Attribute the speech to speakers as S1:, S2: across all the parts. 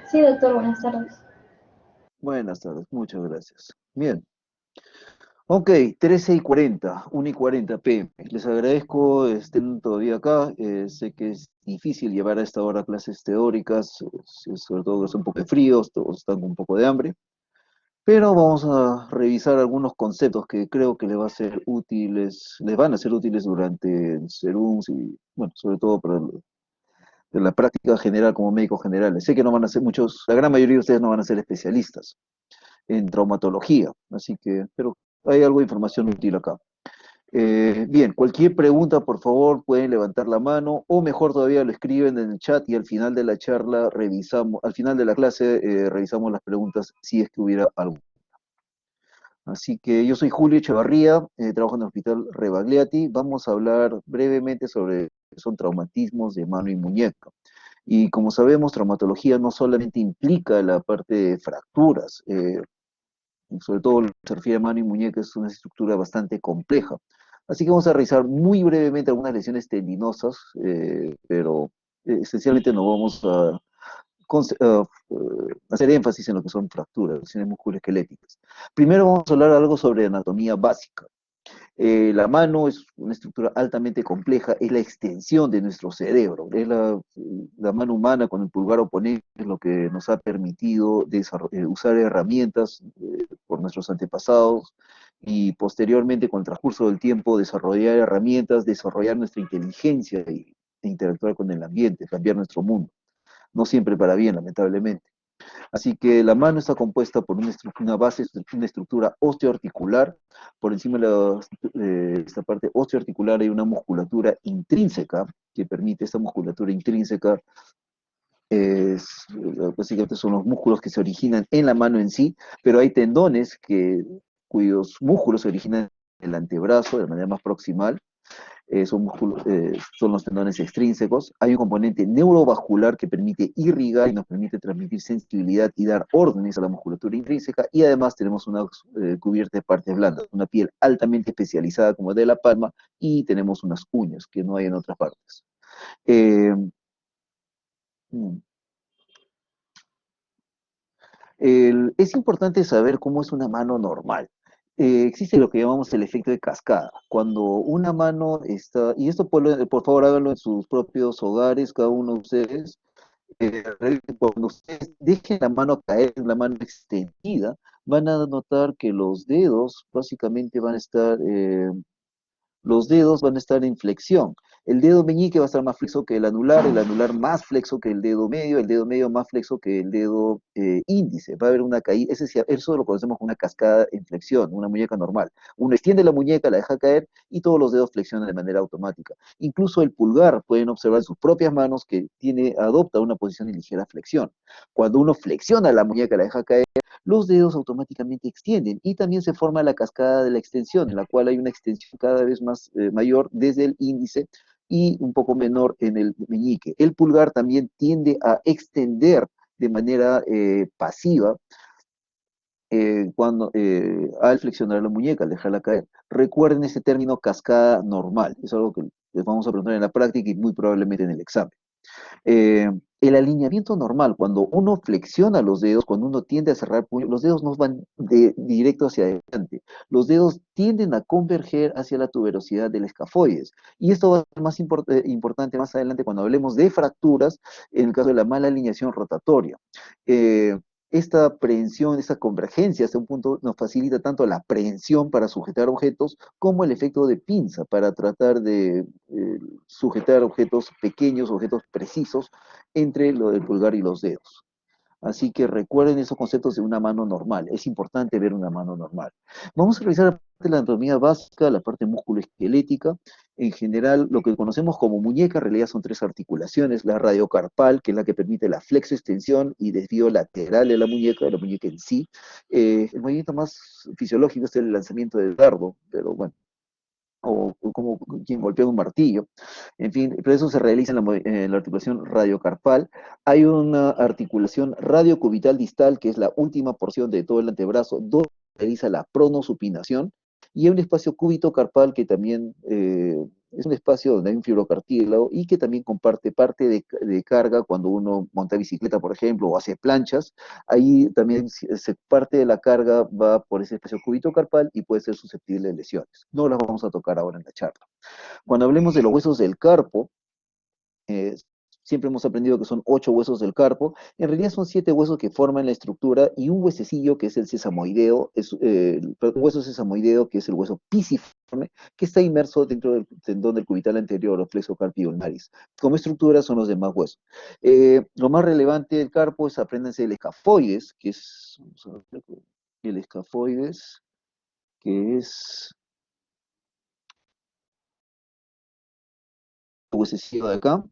S1: Sí, doctor, buenas tardes.
S2: Buenas tardes, muchas gracias. Bien, ok, 13:40, 1:40 p.m. Les agradezco estén todavía acá. Sé que es difícil llevar a esta hora clases teóricas, sobre todo que es un poco de fríos, todos están con un poco de hambre, pero vamos a revisar algunos conceptos que creo que les va a ser útiles, les van a ser útiles durante el SERUMS y, bueno, sobre todo para la práctica general como médicos generales. Sé que no van a ser muchos, la gran mayoría de ustedes no van a ser especialistas en traumatología. Así que, pero hay algo de información útil acá. Bien, cualquier pregunta, por favor, pueden levantar la mano o mejor todavía lo escriben en el chat y al final de la charla revisamos, al final de la clase revisamos las preguntas si es que hubiera algo. Así que yo soy Julio Echevarría, trabajo en el Hospital Rebagliati. Vamos a hablar brevemente sobre qué son traumatismos de mano y muñeca. Y como sabemos, traumatología no solamente implica la parte de fracturas, sobre todo lo que se refiere a mano y muñeca, es una estructura bastante compleja. Así que vamos a revisar muy brevemente algunas lesiones tendinosas, pero esencialmente no vamos a hacer énfasis en lo que son fracturas, lesiones musculoesqueléticas. Primero vamos a hablar algo sobre anatomía básica. La mano es una estructura altamente compleja, es la extensión de nuestro cerebro, es la mano humana con el pulgar oponente, es lo que nos ha permitido usar herramientas por nuestros antepasados y posteriormente con el transcurso del tiempo desarrollar herramientas, desarrollar nuestra inteligencia e interactuar con el ambiente, cambiar nuestro mundo, no siempre para bien, lamentablemente. Así que la mano está compuesta por una base, una estructura osteoarticular. Por encima de esta parte osteoarticular hay una musculatura intrínseca que permite esta musculatura intrínseca. Básicamente son los músculos que se originan en la mano en sí, pero hay tendones cuyos músculos se originan en el antebrazo de manera más proximal, son los tendones extrínsecos. Hay un componente neurovascular que permite irrigar y nos permite transmitir sensibilidad y dar órdenes a la musculatura intrínseca. Y además tenemos una cubierta de partes blandas, una piel altamente especializada como de la palma y tenemos unas uñas que no hay en otras partes. Eh, mm, es importante saber cómo es una mano normal. Existe lo que llamamos el efecto de cascada. Cuando una mano está, y esto por favor háganlo en sus propios hogares, cada uno de ustedes, cuando ustedes dejen la mano caer, la mano extendida, van a notar que los dedos básicamente los dedos van a estar en flexión. El dedo meñique va a estar más flexo que el anular más flexo que el dedo medio más flexo que el dedo índice. Va a haber una caída, eso lo conocemos como una cascada en flexión, una muñeca normal. Uno extiende la muñeca, la deja caer y todos los dedos flexionan de manera automática. Incluso el pulgar, pueden observar en sus propias manos que adopta una posición de ligera flexión. Cuando uno flexiona la muñeca, la deja caer, los dedos automáticamente extienden y también se forma la cascada de la extensión, en la cual hay una extensión cada vez más mayor desde el índice y un poco menor en el meñique. El pulgar también tiende a extender de manera pasiva al flexionar la muñeca, al dejarla caer. Recuerden ese término cascada normal, es algo que les vamos a preguntar en la práctica y muy probablemente en el examen. Eh, el alineamiento normal, cuando uno flexiona los dedos, cuando uno tiende a cerrar puño, los dedos no van directo hacia adelante. Los dedos tienden a converger hacia la tuberosidad del escafoides. Y esto va a ser más importante más adelante cuando hablemos de fracturas, en el caso de la mala alineación rotatoria. Eh, esta aprehensión, esta convergencia hasta un punto nos facilita tanto la aprehensión para sujetar objetos como el efecto de pinza para tratar de sujetar objetos pequeños, objetos precisos entre lo del pulgar y los dedos. Así que recuerden esos conceptos de una mano normal. Es importante ver una mano normal. Vamos a revisar la parte de la anatomía básica, la parte musculoesquelética. En general, lo que conocemos como muñeca, en realidad son tres articulaciones. La radiocarpal, que es la que permite la flexoextensión y desvío lateral de la muñeca en sí. El movimiento más fisiológico es el lanzamiento del dardo, pero bueno, o como quien golpea un martillo. En fin, pero eso se realiza en la articulación radiocarpal. Hay una articulación radiocubital distal, que es la última porción de todo el antebrazo, donde se realiza la pronosupinación, y hay un espacio cúbito carpal que también Es un espacio donde hay un fibrocartílago y que también comparte parte de carga cuando uno monta bicicleta, por ejemplo, o hace planchas. Ahí también parte de la carga va por ese espacio cúbito-carpal y puede ser susceptible de lesiones. No las vamos a tocar ahora en la charla. Cuando hablemos de los huesos del carpo, eh, siempre hemos aprendido que son 8 huesos del carpo, en realidad son 7 huesos que forman la estructura y un huesecillo que es el sesamoideo, el hueso sesamoideo que es el hueso pisiforme, que está inmerso dentro del tendón del cubital anterior o flexo carpi ulnaris. Como estructura son los demás huesos. Lo más relevante del carpo es, apréndanse el escafoides, que es, vamos a ver, el escafoides, que es el huesecillo de acá.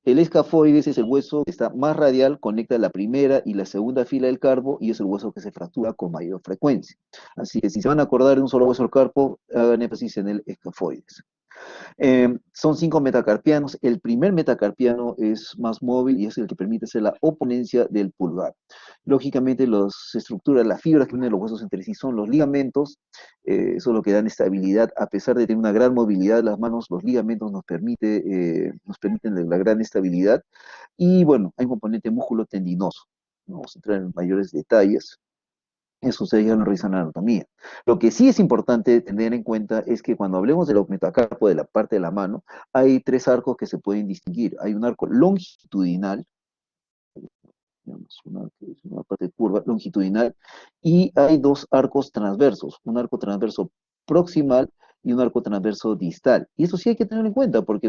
S2: El escafoides es el hueso que está más radial, conecta la primera y la segunda fila del carpo y es el hueso que se fractura con mayor frecuencia. Así que si se van a acordar de un solo hueso del carpo, hagan énfasis en el escafoides. Son 5 metacarpianos. El primer metacarpiano es más móvil y es el que permite hacer la oponencia del pulgar. Lógicamente, las estructuras, las fibras que unen los huesos entre sí son los ligamentos. Eso es lo que dan estabilidad. A pesar de tener una gran movilidad de las manos, los ligamentos nos permiten la gran estabilidad. Y bueno, hay un componente músculo tendinoso. No vamos a entrar en mayores detalles. Eso ustedes ya lo revisan en anatomía. Lo que sí es importante tener en cuenta es que cuando hablemos del metacarpo de la parte de la mano, hay 3 arcos que se pueden distinguir. Hay un arco longitudinal, digamos, una parte curva longitudinal, y hay 2 arcos transversos, un arco transverso proximal y un arco transverso distal. Y eso sí hay que tenerlo en cuenta, porque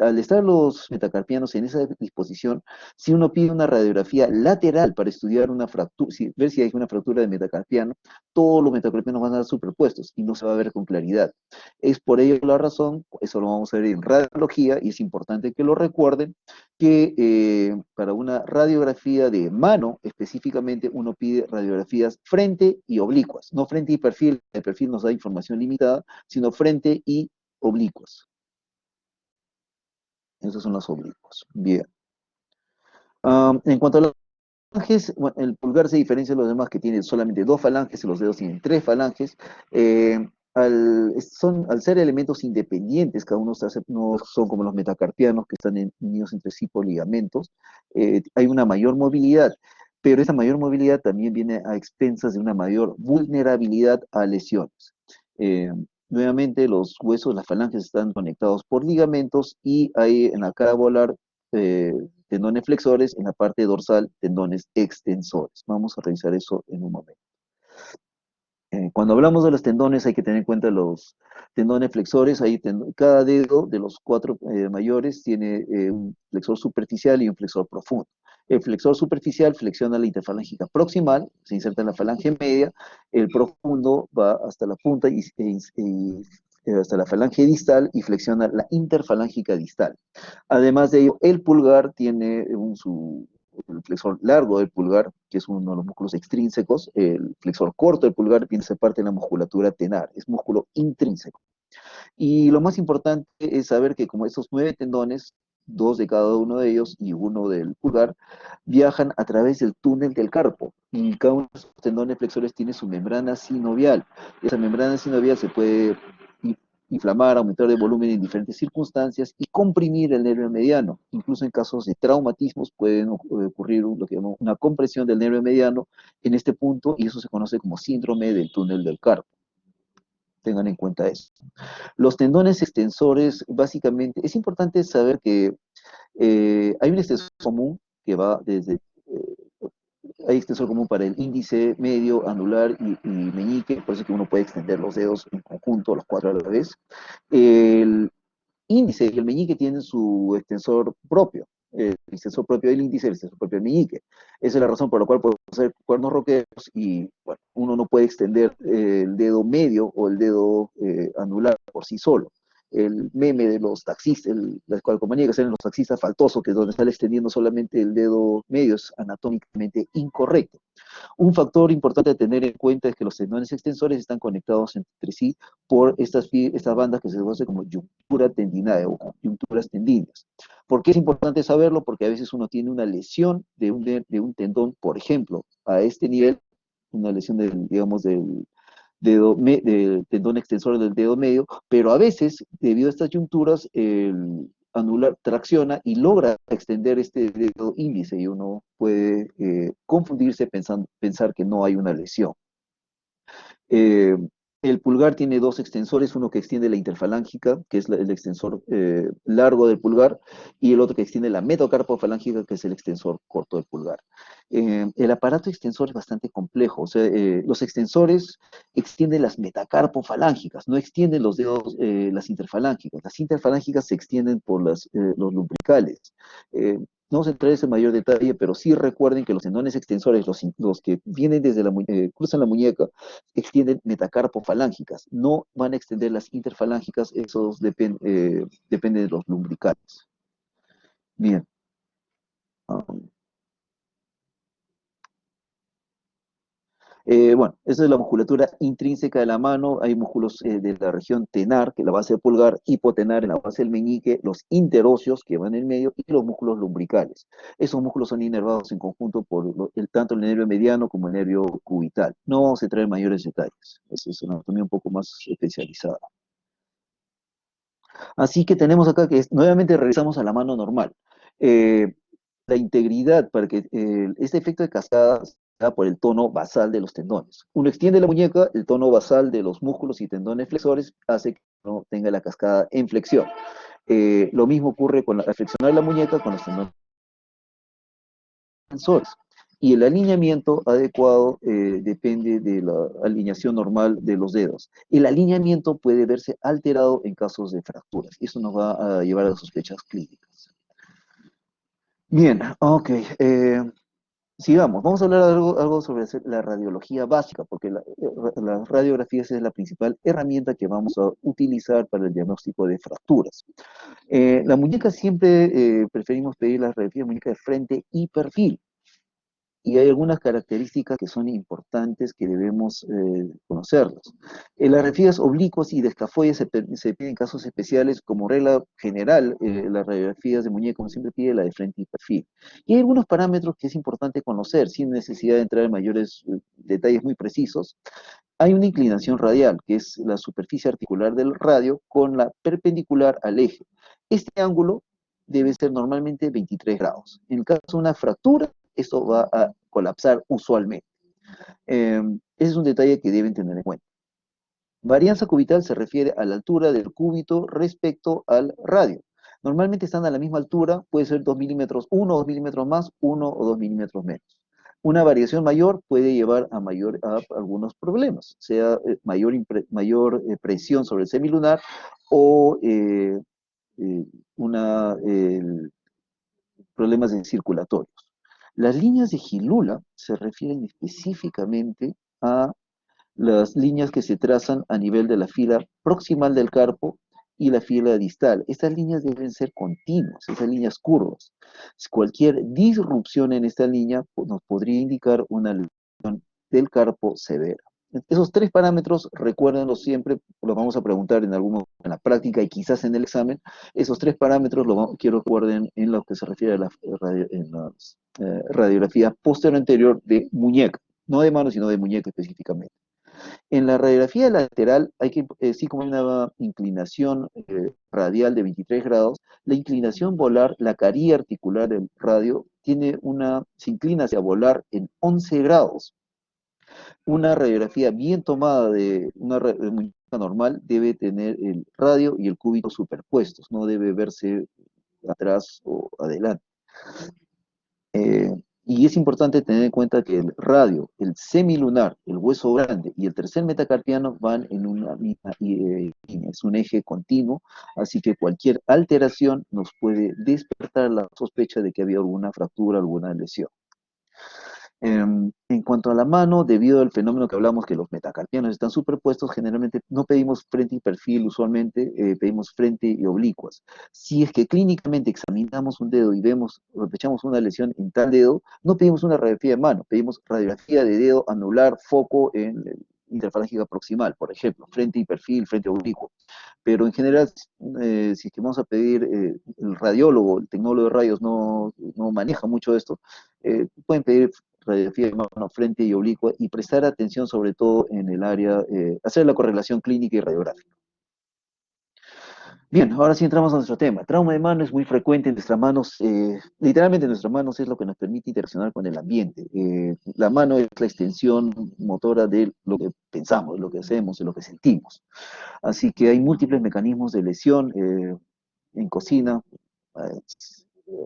S2: al estar los metacarpianos en esa disposición, si uno pide una radiografía lateral para estudiar una fractura, ver si hay una fractura de metacarpiano, todos los metacarpianos van a estar superpuestos y no se va a ver con claridad. Es por ello la razón, eso lo vamos a ver en radiología, y es importante que lo recuerden, que para una radiografía de mano, específicamente, uno pide radiografías frente y oblicuas, no frente y perfil, el perfil nos da información limitada, sino frente y oblicuas. Esas son las oblicuas. Bien. En cuanto a las falanges, bueno, el pulgar se diferencia de los demás que tiene solamente 2 falanges, y los dedos tienen 3 falanges. Al ser elementos independientes, cada uno no son como los metacarpianos que están unidos entre sí por ligamentos, hay una mayor movilidad, pero esa mayor movilidad también viene a expensas de una mayor vulnerabilidad a lesiones. Eh, Nuevamente, los huesos, las falanges están conectados por ligamentos y hay en la cara volar eh, tendones flexores, en la parte dorsal tendones extensores. Vamos a revisar eso en un momento. Cuando hablamos de los tendones hay que tener en cuenta los tendones flexores. Cada dedo de los 4 mayores tiene un flexor superficial y un flexor profundo. El flexor superficial flexiona la interfalángica proximal, se inserta en la falange media. El profundo va hasta la punta hasta la falange distal y flexiona la interfalángica distal. Además de ello, el pulgar tiene el flexor largo del pulgar, que es uno de los músculos extrínsecos. El flexor corto del pulgar viene a ser parte de la musculatura tenar, es músculo intrínseco. Y lo más importante es saber que como esos 9 tendones, 2 de cada uno de ellos y uno del pulgar, viajan a través del túnel del carpo. Y cada uno de esos tendones flexores tiene su membrana sinovial. Esa membrana sinovial se puede inflamar, aumentar de volumen en diferentes circunstancias y comprimir el nervio mediano. Incluso en casos de traumatismos pueden ocurrir lo que llamamos una compresión del nervio mediano en este punto, y eso se conoce como síndrome del túnel del carpo. Tengan en cuenta eso. Los tendones extensores, básicamente, es importante saber que hay un extensor común que va desde, hay extensor común para el índice, medio, anular y meñique, por eso que uno puede extender los dedos en conjunto, los 4 a la vez. El índice y el meñique tienen su extensor propio, el extensor propio del índice, el extensor propio del meñique. Esa es la razón por la cual podemos hacer cuernos roqueros y bueno, uno no puede extender el dedo medio o el dedo anular por sí solo. El meme de los taxistas, las calcomanías que hacen los taxistas faltosos, que es donde están extendiendo solamente el dedo medio, es anatómicamente incorrecto. Un factor importante a tener en cuenta es que los tendones extensores están conectados entre sí por estas bandas que se conocen como yuntura tendinae o yunturas tendíneas. ¿Por qué es importante saberlo? Porque a veces uno tiene una lesión de un tendón, por ejemplo, a este nivel, una lesión digamos, del tendón extensor del dedo medio, pero a veces, debido a estas yunturas, el anular tracciona y logra extender este dedo índice y uno puede confundirse pensar que no hay una lesión. Eh, el pulgar tiene dos extensores, uno que extiende la interfalángica, que es el extensor largo del pulgar, y el otro que extiende la metacarpofalángica, que es el extensor corto del pulgar. El aparato extensor es bastante complejo, o sea, los extensores extienden las metacarpofalángicas, no extienden los dedos, las interfalángicas. Las interfalángicas se extienden por los lumbricales. No vamos a entrar en ese mayor detalle, pero sí recuerden que los tendones extensores, los que vienen desde cruzan la muñeca, extienden metacarpofalángicas, no van a extender las interfalángicas, esos dependen de los lumbricales. Bien. um, bueno, esa es la musculatura intrínseca de la mano. Hay músculos de la región tenar, que es la base del pulgar, hipotenar en la base del meñique, los interóseos que van en el medio y los músculos lumbricales. Esos músculos son inervados en conjunto por tanto el nervio mediano como el nervio cubital. No vamos a entrar en mayores detalles. Esa es una anatomía un poco más especializada. Así que tenemos acá que nuevamente regresamos a la mano normal. Eh, la integridad para que este efecto de cascada se da por el tono basal de los tendones. Uno extiende la muñeca, el tono basal de los músculos y tendones flexores hace que no tenga la cascada en flexión. Lo mismo ocurre con al flexionar la muñeca con los tendones extensores. Y el alineamiento adecuado depende de la alineación normal de los dedos. El alineamiento puede verse alterado en casos de fracturas. Eso nos va a llevar a sospechas clínicas. Bien, ok. Sigamos. Vamos a hablar algo sobre la radiología básica, porque la radiografía es la principal herramienta que vamos a utilizar para el diagnóstico de fracturas. La muñeca siempre preferimos pedir la radiografía de muñeca de frente y perfil. Y hay algunas características que son importantes que debemos conocerlas. Las radiografías oblicuas y de escafoides se piden en casos especiales, como regla general, las radiografías de muñeca, como siempre pide la de frente y perfil. Y hay algunos parámetros que es importante conocer, sin necesidad de entrar en mayores detalles muy precisos. Hay una inclinación radial, que es la superficie articular del radio con la perpendicular al eje. Este ángulo debe ser normalmente 23 grados. En el caso de una fractura, esto va a colapsar usualmente. Ese es un detalle que deben tener en cuenta. Varianza cubital se refiere a la altura del cúbito respecto al radio. Normalmente están a la misma altura, puede ser 2 milímetros, 1 o 2 milímetros más, 1 o 2 milímetros menos. Una variación mayor puede llevar a algunos problemas, sea mayor presión sobre el semilunar o eh, una, problemas circulatorios. Las líneas de Gilula se refieren específicamente a las líneas que se trazan a nivel de la fila proximal del carpo y la fila distal. Estas líneas deben ser continuas, esas líneas curvas. Cualquier disrupción en esta línea nos podría indicar una lesión del carpo severa. Esos tres parámetros, recuérdenlos siempre, los vamos a preguntar en en la práctica y quizás en el examen. Esos tres parámetros quiero que recuerden en lo que se refiere a las radiografías posterior anterior de muñeca, no de mano, sino de muñeca específicamente. En la radiografía lateral, sí como hay una inclinación radial de 23 grados, la inclinación volar, la carilla articular del radio, se inclina hacia volar en 11 grados. Una radiografía bien tomada de de muñeca normal debe tener el radio y el cúbito superpuestos, no debe verse atrás o adelante. Eh, y es importante tener en cuenta que el radio, el semilunar, el hueso grande y el tercer metacarpiano van en una misma línea, es un eje continuo, así que cualquier alteración nos puede despertar la sospecha de que había alguna fractura, alguna lesión. En cuanto a la mano, debido al fenómeno que hablamos, que los metacarpianos están superpuestos, generalmente no pedimos frente y perfil, usualmente pedimos frente y oblicuas. Si es que clínicamente examinamos un dedo y sospechamos una lesión en tal dedo, no pedimos una radiografía de mano, pedimos radiografía de dedo anular, foco en interfalángica proximal, por ejemplo, frente y perfil, frente oblicuo. Pero en general, si es que vamos a pedir, el radiólogo, el tecnólogo de rayos no maneja mucho esto, pueden pedir radiografía de mano, frente y oblicua, y prestar atención sobre todo en el área, hacer la correlación clínica y radiográfica. Bien, ahora sí entramos a nuestro tema. Trauma de mano es muy frecuente en nuestras manos, literalmente nuestras manos es lo que nos permite interaccionar con el ambiente. La mano es la extensión motora de lo que pensamos, de lo que hacemos, de lo que sentimos. Así que hay múltiples mecanismos de lesión en cocina. eh,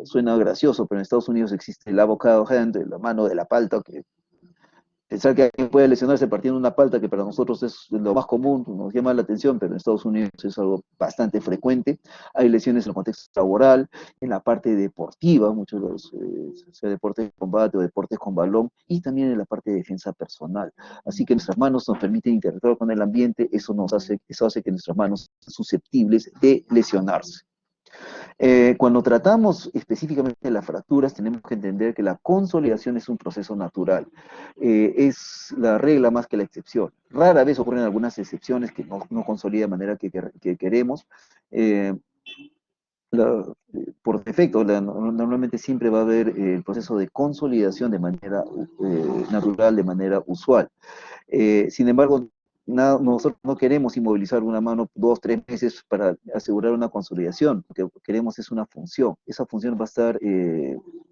S2: Suena gracioso, pero en Estados Unidos existe el avocado hand, la mano de la palta, que pensar que alguien puede lesionarse partiendo una palta, que para nosotros es lo más común, nos llama la atención, pero en Estados Unidos es algo bastante frecuente. Hay lesiones en el contexto laboral, en la parte deportiva, muchos de los sea deportes de combate o deportes con balón, y también en la parte de defensa personal. Así que nuestras manos nos permiten interactuar con el ambiente, eso hace que nuestras manos sean susceptibles de lesionarse. Cuando tratamos específicamente de las fracturas, tenemos que entender que la consolidación es un proceso natural. Es la regla más que la excepción. Rara vez ocurren algunas excepciones que no consolida de manera que queremos. Eh, por defecto, normalmente siempre va a haber el proceso de consolidación de manera natural, de manera usual. Sin embargo, nosotros no queremos inmovilizar una mano 2, 3 meses para asegurar una consolidación. Lo que queremos es una función. Esa función va a estar,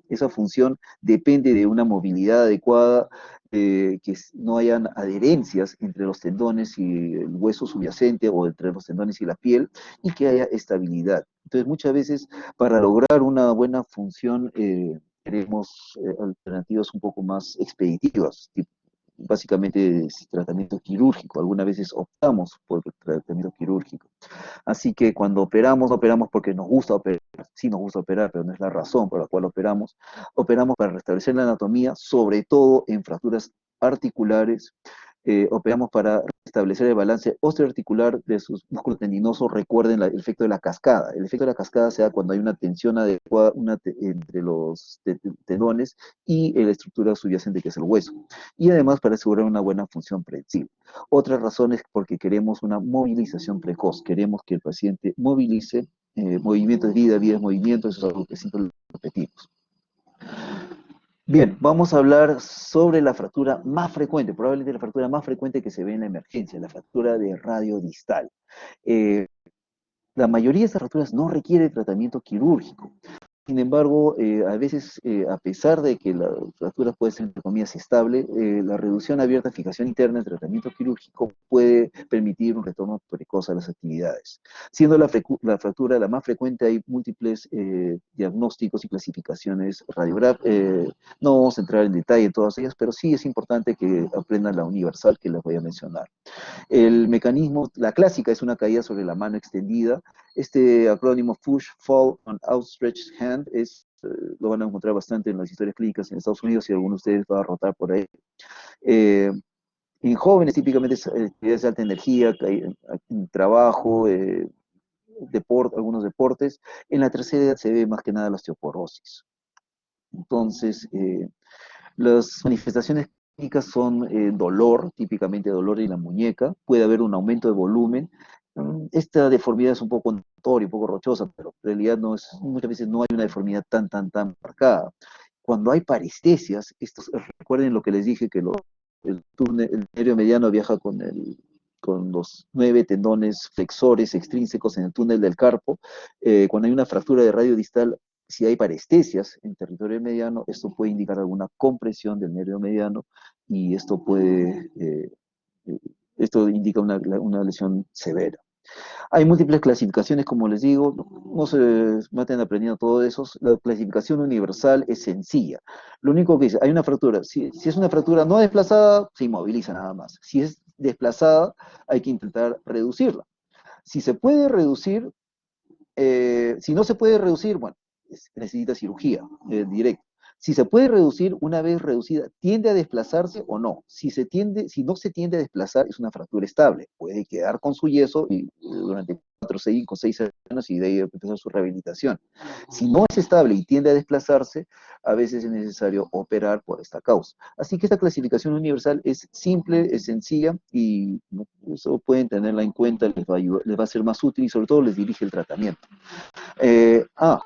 S2: esa función depende de una movilidad adecuada, que no hayan adherencias entre los tendones y el hueso subyacente o entre los tendones y la piel, y que haya estabilidad. Entonces, muchas veces, para lograr una buena función, queremos alternativas un poco más expeditivas, básicamente es tratamiento quirúrgico. Algunas veces optamos por el tratamiento quirúrgico. Así que cuando operamos, no operamos porque nos gusta operar, sí nos gusta operar, pero no es la razón por la cual operamos. Operamos para restablecer la anatomía, sobre todo en fracturas articulares. Operamos para restablecer el balance osteoarticular de sus músculos tendinosos. Recuerden el efecto de la cascada. El efecto de la cascada se da cuando hay una tensión adecuada entre los tendones y la estructura subyacente que es el hueso. Y además para asegurar una buena función predictible. Otra razón es porque queremos una movilización precoz. Queremos que el paciente movilice. Movimiento es vida, vida es movimiento. Eso es algo que siempre repetimos. Bien, vamos a hablar sobre la fractura más frecuente, probablemente la fractura más frecuente que se ve en la emergencia, la fractura de radio distal. La mayoría de estas fracturas no requiere tratamiento quirúrgico. Sin embargo, a veces, a pesar de que la fractura puede ser, entre comillas, estable, la reducción abierta, fijación interna, el tratamiento quirúrgico puede permitir un retorno precoz a las actividades. Siendo la fractura la más frecuente, hay múltiples diagnósticos y clasificaciones radiográficas. No vamos a entrar en detalle en todas ellas, pero sí es importante que aprendan la universal que les voy a mencionar. El mecanismo, la clásica es una caída sobre la mano extendida. Este acrónimo push, fall, on outstretched hand lo van a encontrar bastante en las historias clínicas en Estados Unidos, y alguno de ustedes va a rotar por ahí. En jóvenes típicamente es actividades de alta energía, en trabajo, algunos deportes. En la tercera edad se ve más que nada la osteoporosis. Entonces, las manifestaciones clínicas son dolor, típicamente dolor en la muñeca, puede haber un aumento de volumen. Esta deformidad es un poco notoria, un poco rochosa, pero en realidad muchas veces no hay una deformidad tan marcada. Cuando hay parestesias, recuerden lo que les dije, que el nervio mediano viaja con los 9 tendones flexores extrínsecos en el túnel del carpo. Cuando hay una fractura de radio distal, si hay parestesias en territorio mediano, esto puede indicar alguna compresión del nervio mediano, y esto indica una lesión severa. Hay múltiples clasificaciones, como les digo, no se maten aprendiendo todo eso. La clasificación universal es sencilla. Lo único que dice, hay una fractura. Si es una fractura no desplazada, se inmoviliza nada más. Si es desplazada, hay que intentar reducirla. Si se puede reducir, si no se puede reducir, bueno, necesita cirugía directa. Si se puede reducir, una vez reducida, ¿tiende a desplazarse o no? Si no se tiende a desplazar, es una fractura estable. Puede quedar con su yeso durante 4, 5, 6 años, y de ahí empezar su rehabilitación. Si no es estable y tiende a desplazarse, a veces es necesario operar por esta causa. Así que esta clasificación universal es simple, es sencilla, y eso pueden tenerla en cuenta, les va a ser más útil, y sobre todo les dirige el tratamiento.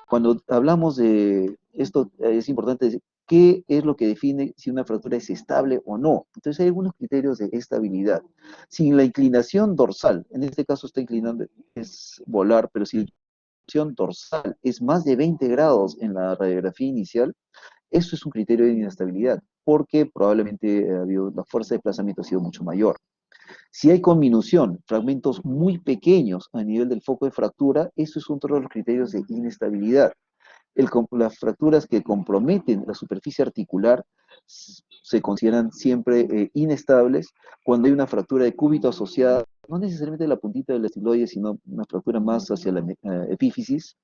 S2: Cuando hablamos de esto, es importante ¿Qué es lo que define si una fractura es estable o no? Entonces hay algunos criterios de estabilidad. Si la inclinación dorsal, en este caso está inclinando, es volar, pero si la inclinación dorsal es más de 20 grados en la radiografía inicial, eso es un criterio de inestabilidad, porque probablemente la fuerza de desplazamiento ha sido mucho mayor. Si hay conminución, fragmentos muy pequeños a nivel del foco de fractura, eso es otro de los criterios de inestabilidad. Las fracturas que comprometen la superficie articular se consideran siempre inestables cuando hay una fractura de cúbito asociada, no necesariamente la puntita del estiloide, sino una fractura más hacia la epífisis,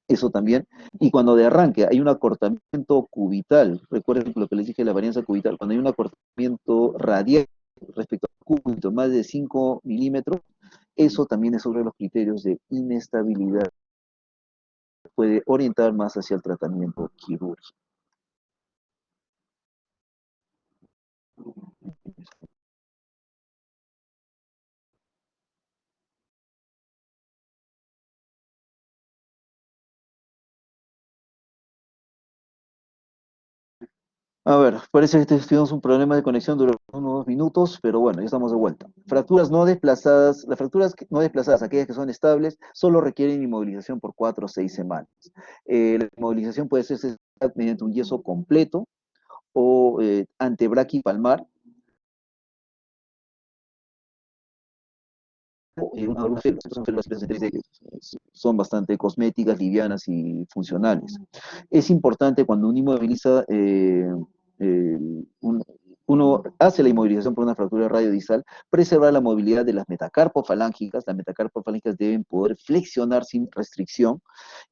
S2: eso también. Y cuando de arranque hay un acortamiento cubital, recuerden lo que les dije de la varianza cubital, cuando hay un acortamiento radial respecto al cúbito más de 5 milímetros, eso también es otro de los criterios de inestabilidad. Puede orientar más hacia el tratamiento quirúrgico. A ver, parece que tuvimos un problema de conexión durante unos minutos, pero bueno, ya estamos de vuelta. Fracturas no desplazadas, las fracturas no desplazadas, aquellas que son estables, solo requieren inmovilización por 4 o 6 semanas. La inmovilización puede ser mediante un yeso completo o antebraquipalmar, algunas células que son bastante cosméticas, livianas y funcionales. Es importante cuando uno inmoviliza, eh, un- uno hace la inmovilización por una fractura radiodistal, preservar la movilidad de las metacarpofalángicas. Las metacarpofalángicas deben poder flexionar sin restricción.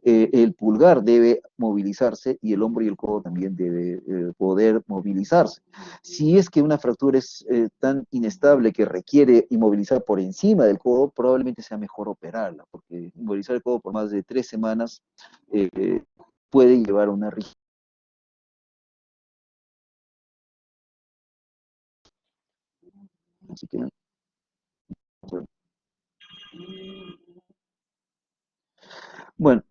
S2: El pulgar debe movilizarse y el hombro y el codo también debe poder movilizarse. Si es que una fractura es tan inestable que requiere inmovilizar por encima del codo, probablemente sea mejor operarla, porque inmovilizar el codo por más de 3 semanas eh, puede llevar a una rigidez. Así que, bueno,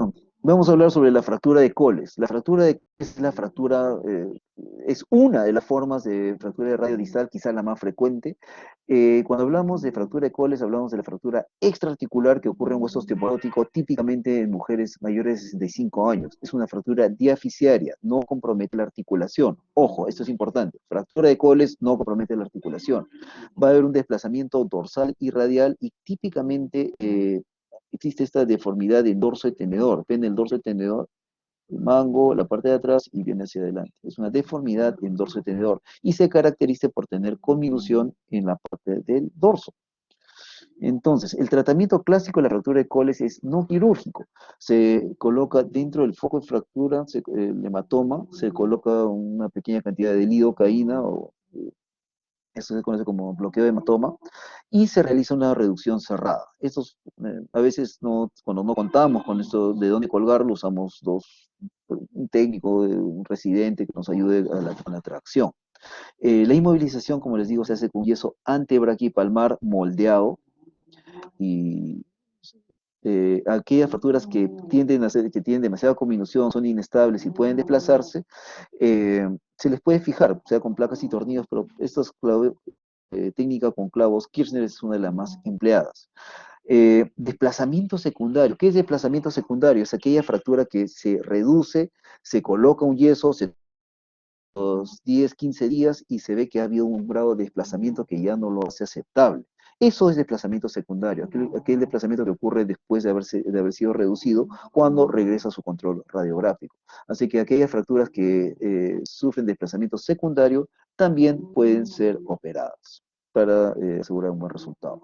S2: vamos a hablar sobre la fractura de Coles. La fractura de Coles es la fractura, es una de las formas de fractura de radio distal, quizá la más frecuente. Cuando hablamos de fractura de Coles, hablamos de la fractura extraarticular que ocurre en hueso osteoporótico, típicamente en mujeres mayores de 65 años. Es una fractura diaficiaria, no compromete la articulación. Ojo, esto es importante. Fractura de Coles no compromete la articulación. Va a haber un desplazamiento dorsal y radial y típicamente existe esta deformidad del dorso de tenedor. Ven el dorso de tenedor, el mango, la parte de atrás y viene hacia adelante. Es una deformidad en dorso de tenedor y se caracteriza por tener conminución en la parte del dorso. Entonces, el tratamiento clásico de la fractura de Coles es no quirúrgico. Se coloca dentro del foco de fractura, el hematoma, se coloca una pequeña cantidad de lidocaína o eso se conoce como bloqueo de hematoma, y se realiza una reducción cerrada. Estos, a veces, no, cuando no contamos con esto de dónde colgarlo, usamos un técnico, un residente que nos ayude a la tracción. La inmovilización, como les digo, se hace con yeso antebraquipalmar moldeado y aquellas fracturas que tienen demasiada conminución, son inestables y pueden desplazarse, se les puede fijar, o sea, con placas y tornillos, pero esta técnica con clavos Kirchner es una de las más empleadas. Desplazamiento secundario. ¿Qué es desplazamiento secundario? Es aquella fractura que se reduce, se coloca un yeso, los 10, 15 días y se ve que ha habido un grado de desplazamiento que ya no lo hace aceptable. Eso es desplazamiento secundario, aquel desplazamiento que ocurre después de haber sido reducido cuando regresa a su control radiográfico. Así que aquellas fracturas que sufren desplazamiento secundario también pueden ser operadas para asegurar un buen resultado.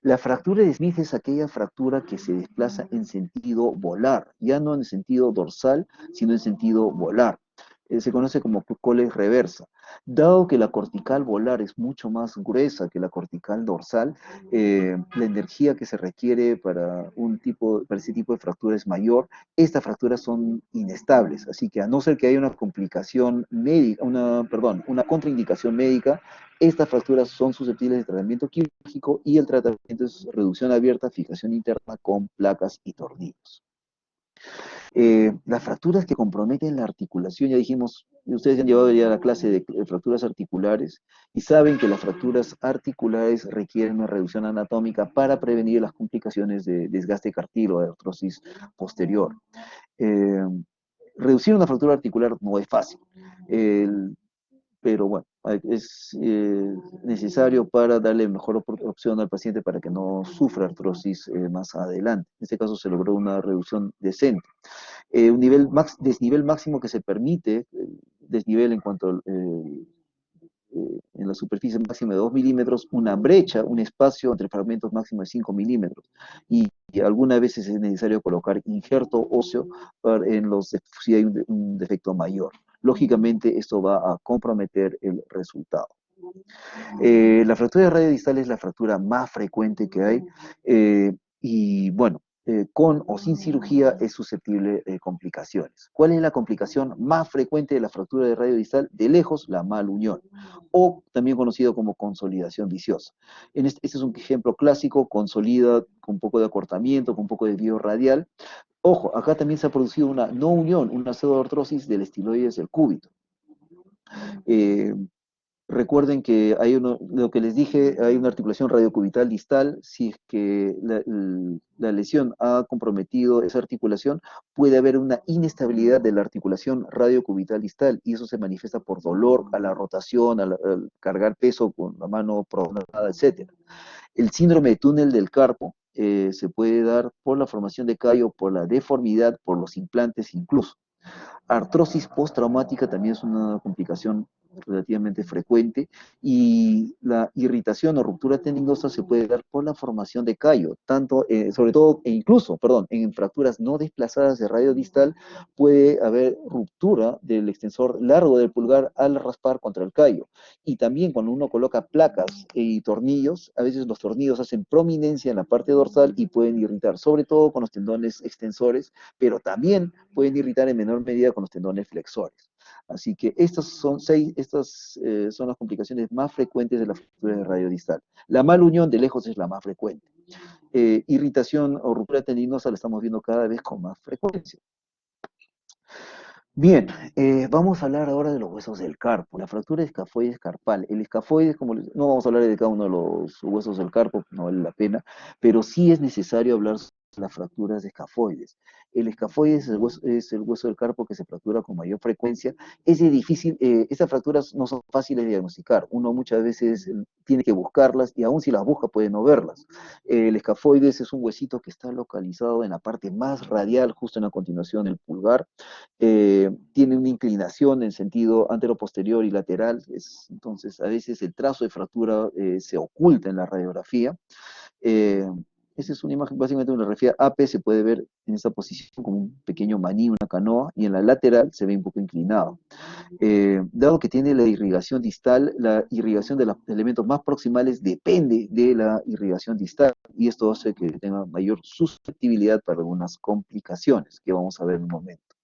S2: La fractura de Smith es aquella fractura que se desplaza en sentido volar, ya no en sentido dorsal, sino en sentido volar. Se conoce como Coles reversa. Dado que la cortical volar es mucho más gruesa que la cortical dorsal, la energía que se requiere para ese tipo de fractura es mayor. Estas fracturas son inestables, así que a no ser que haya una complicación médica, una contraindicación médica, estas fracturas son susceptibles de tratamiento quirúrgico y el tratamiento es reducción abierta, fijación interna con placas y tornillos. Las fracturas que comprometen la articulación, ya dijimos, ustedes han llevado ya la clase de fracturas articulares y saben que las fracturas articulares requieren una reducción anatómica para prevenir las complicaciones de desgaste cartílago, de artrosis posterior. Eh, Reducir una fractura articular no es fácil. El, pero bueno, es necesario para darle mejor opción al paciente para que no sufra artrosis más adelante. En este caso se logró una reducción decente. Un desnivel máximo que se permite, desnivel en cuanto en la superficie máxima de 2 milímetros, una brecha, un espacio entre fragmentos máximo de 5 milímetros. Y algunas veces es necesario colocar injerto óseo si hay un defecto mayor. Lógicamente, esto va a comprometer el resultado. La fractura de radio distal es la fractura más frecuente que hay y bueno, con o sin cirugía es susceptible de complicaciones. ¿Cuál es la complicación más frecuente de la fractura de radio distal? De lejos, la malunión, o también conocido como consolidación viciosa. Este es un ejemplo clásico, consolida con un poco de acortamiento, con un poco de desvío radial. Ojo, acá también se ha producido una no unión, una pseudoartrosis del estiloides del cúbito. Eh, Recuerden que hay lo que les dije, hay una articulación radiocubital distal. Si es que la lesión ha comprometido esa articulación, puede haber una inestabilidad de la articulación radiocubital distal y eso se manifiesta por dolor a la rotación, al cargar peso con la mano pronada, etc. El síndrome de túnel del carpo se puede dar por la formación de callo, por la deformidad, por los implantes incluso. Artrosis postraumática también es una complicación relativamente frecuente y la irritación o ruptura tendinosa se puede dar por la formación de callo, tanto, sobre todo, e incluso, perdón, en fracturas no desplazadas de radio distal puede haber ruptura del extensor largo del pulgar al raspar contra el callo. Y también cuando uno coloca placas y tornillos, a veces los tornillos hacen prominencia en la parte dorsal y pueden irritar, sobre todo con los tendones extensores, pero también pueden irritar en menor medida con los tendones flexores. Así que estas son las complicaciones más frecuentes de la fractura de radio distal. La malunión de lejos es la más frecuente. Irritación o ruptura tendinosa la estamos viendo cada vez con más frecuencia. Bien, vamos a hablar ahora de los huesos del carpo, la fractura escafoides carpal. El escafoides, no vamos a hablar de cada uno de los huesos del carpo, no vale la pena, pero sí es necesario hablar sobre las fracturas de escafoides. El escafoides es el hueso del carpo que se fractura con mayor frecuencia. Estas fracturas no son fáciles de diagnosticar. Uno muchas veces tiene que buscarlas y aún si las busca puede no verlas. El escafoides es un huesito que está localizado en la parte más radial, justo en la continuación del pulgar. Tiene una inclinación en sentido anteroposterior y lateral, entonces a veces el trazo de fractura se oculta en la radiografía. Eh, Esa es una imagen, básicamente una radiografía AP, se puede ver en esta posición como un pequeño maní, una canoa, y en la lateral se ve un poco inclinado. Dado que tiene la irrigación distal, la irrigación de los elementos más proximales depende de la irrigación distal, y esto hace que tenga mayor susceptibilidad para algunas complicaciones, que vamos a ver en un momento.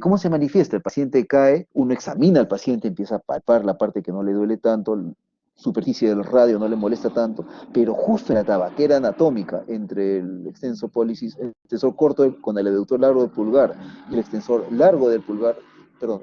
S2: ¿Cómo se manifiesta? El paciente cae, uno examina al paciente, empieza a palpar la parte que no le duele tanto, la superficie del radio no le molesta tanto, pero justo en la tabaquera anatómica, entre el extensor pólicis, el extensor corto con el abductor largo del pulgar y el extensor largo del pulgar, perdón,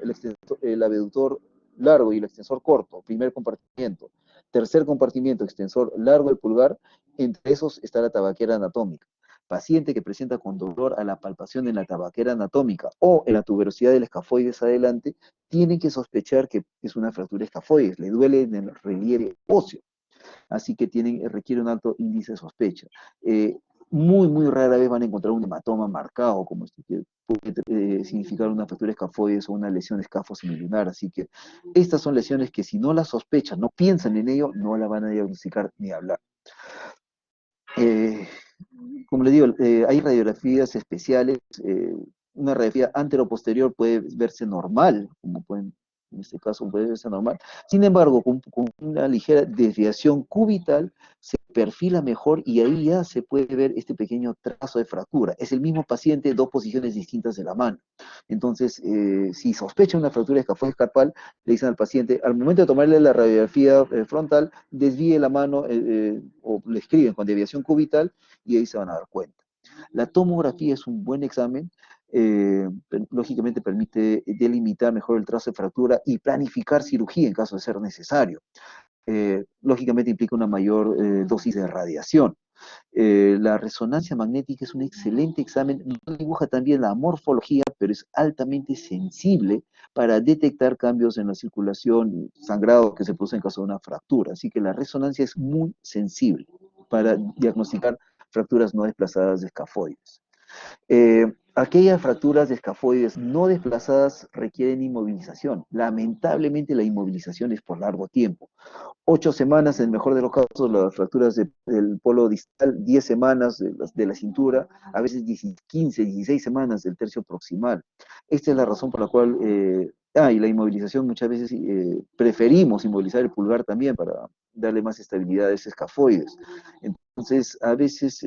S2: el abductor largo y el extensor corto, primer compartimiento. Tercer compartimiento, extensor largo del pulgar, entre esos está la tabaquera anatómica. Paciente que presenta con dolor a la palpación en la tabaquera anatómica o en la tuberosidad del escafoides adelante, tienen que sospechar que es una fractura escafoides, le duele en el relieve óseo, así que requiere un alto índice de sospecha. Muy rara vez van a encontrar un hematoma marcado, como esto que puede significar una fractura escafoides o una lesión escafosemilunar, así que estas son lesiones que si no las sospechan, no piensan en ello, no la van a diagnosticar ni hablar. Eh, Como le digo, hay radiografías especiales, una radiografía anteroposterior puede verse normal, como pueden, en este caso puede verse normal. Sin embargo, con una ligera desviación cubital se perfila mejor y ahí ya se puede ver este pequeño trazo de fractura. Es el mismo paciente, dos posiciones distintas de la mano. Entonces, si sospecha una fractura escafoides carpal, le dicen al paciente, al momento de tomarle la radiografía frontal, desvíe la mano o le escriben con desviación cubital y ahí se van a dar cuenta. La tomografía es un buen examen, lógicamente permite delimitar mejor el trazo de fractura y planificar cirugía en caso de ser necesario. Lógicamente implica una mayor dosis de radiación. La resonancia magnética es un excelente examen, no dibuja también la morfología, pero es altamente sensible para detectar cambios en la circulación, sangrado que se produce en caso de una fractura. Así que la resonancia es muy sensible para diagnosticar fracturas no desplazadas de escafoides. Aquellas fracturas de escafoides no desplazadas requieren inmovilización. Lamentablemente la inmovilización es por largo tiempo. 8 semanas, en el mejor de los casos, las fracturas del polo distal, 10 semanas de la cintura, a veces 15, 16 semanas del tercio proximal. Esta es la razón por la cual, y la inmovilización muchas veces preferimos inmovilizar el pulgar también para darle más estabilidad a ese escafoides. Entonces, a veces,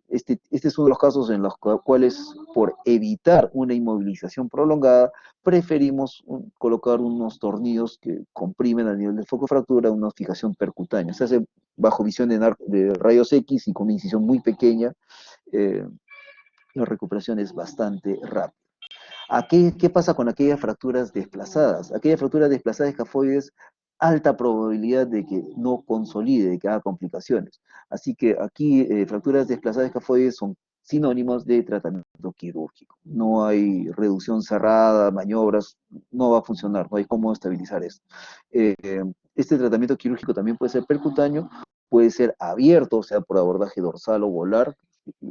S2: este es uno de los casos en los cuales, por evitar una inmovilización prolongada, preferimos colocar unos tornillos que comprimen a nivel del foco de fractura una fijación percutánea. Se hace bajo visión de rayos X y con una incisión muy pequeña. eh, la recuperación es bastante rápida. ¿Qué pasa con aquellas fracturas desplazadas? Aquellas fracturas desplazadas escafoides, alta probabilidad de que no consolide, de que haga complicaciones. Así que aquí fracturas desplazadas escafoides son sinónimos de tratamiento quirúrgico. No hay reducción cerrada, maniobras, no va a funcionar, no hay cómo estabilizar esto. Eh, este tratamiento quirúrgico también puede ser percutáneo, puede ser abierto, o sea, por abordaje dorsal o volar,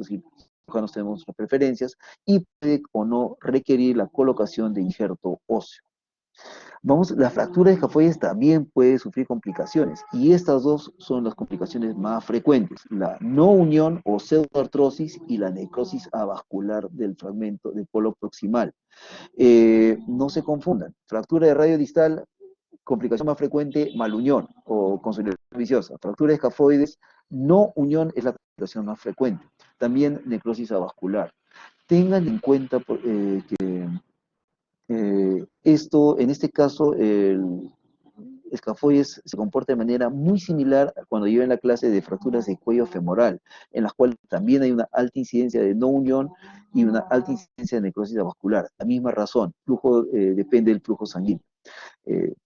S2: si los tenemos nuestras preferencias, y puede o no requerir la colocación de injerto óseo. La fractura de escafoides también puede sufrir complicaciones, y estas dos son las complicaciones más frecuentes: la no unión o pseudoartrosis y la necrosis avascular del fragmento del polo proximal. No se confundan, fractura de radio distal, complicación más frecuente, malunión o consolidación viciosa. Fractura de escafoides, no unión es la complicación más frecuente. También necrosis avascular. Tengan en cuenta que en este caso, el escafoides se comporta de manera muy similar a cuando yo en la clase de fracturas de cuello femoral, en las cuales también hay una alta incidencia de no unión y una alta incidencia de necrosis avascular. La misma razón, depende del flujo sanguíneo.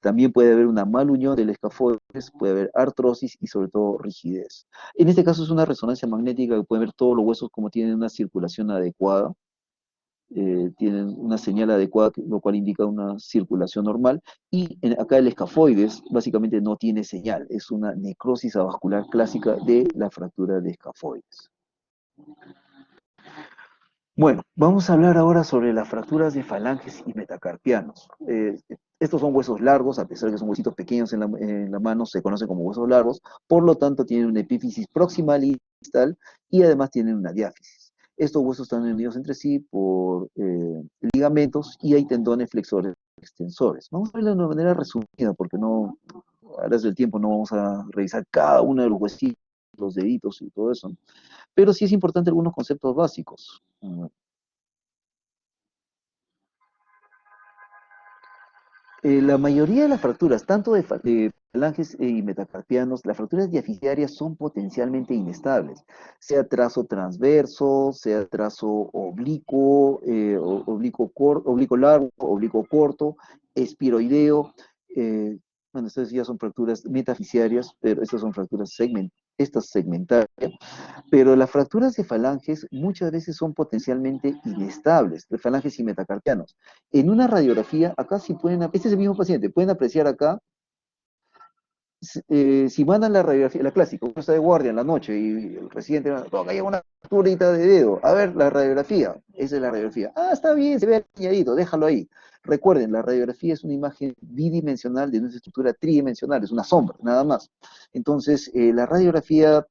S2: También puede haber una mal unión del escafoides, puede haber artrosis y sobre todo rigidez. En este caso es una resonancia magnética que puede ver todos los huesos como tienen una circulación adecuada, tienen una señal adecuada, lo cual indica una circulación normal, y acá el escafoides básicamente no tiene señal, es una necrosis avascular clásica de la fractura de escafoides. Bueno, vamos a hablar ahora sobre las fracturas de falanges y metacarpianos. Estos son huesos largos, a pesar de que son huesitos pequeños en la mano, se conocen como huesos largos, por lo tanto tienen una epífisis proximal y distal, y además tienen una diáfisis. Estos huesos están unidos entre sí por ligamentos, y hay tendones flexores extensores. Vamos a verlo de una manera resumida, porque no, ahora es el tiempo, no vamos a revisar cada uno de los huesitos, los deditos y todo eso, pero sí es importante algunos conceptos básicos. La mayoría de las fracturas, tanto de falanges y metacarpianos, las fracturas diaficiarias son potencialmente inestables, sea trazo transverso, sea trazo oblicuo, oblicuo largo, oblicuo corto, espiroideo. Bueno, estas ya son fracturas metafisiarias, pero estas son fracturas segmentarias. Pero las fracturas de falanges muchas veces son potencialmente inestables, de falanges y metacarpianos. En una radiografía, acá sí este es el mismo paciente, pueden apreciar acá, si mandan la radiografía, la clásica, uno está de guardia en la noche y el residente, acá hay una fracturita de dedo, a ver la radiografía, esa es la radiografía. Ah, está bien, se ve añadido, déjalo ahí. Recuerden, la radiografía es una imagen bidimensional de una estructura tridimensional, es una sombra, nada más. Entonces, la radiografía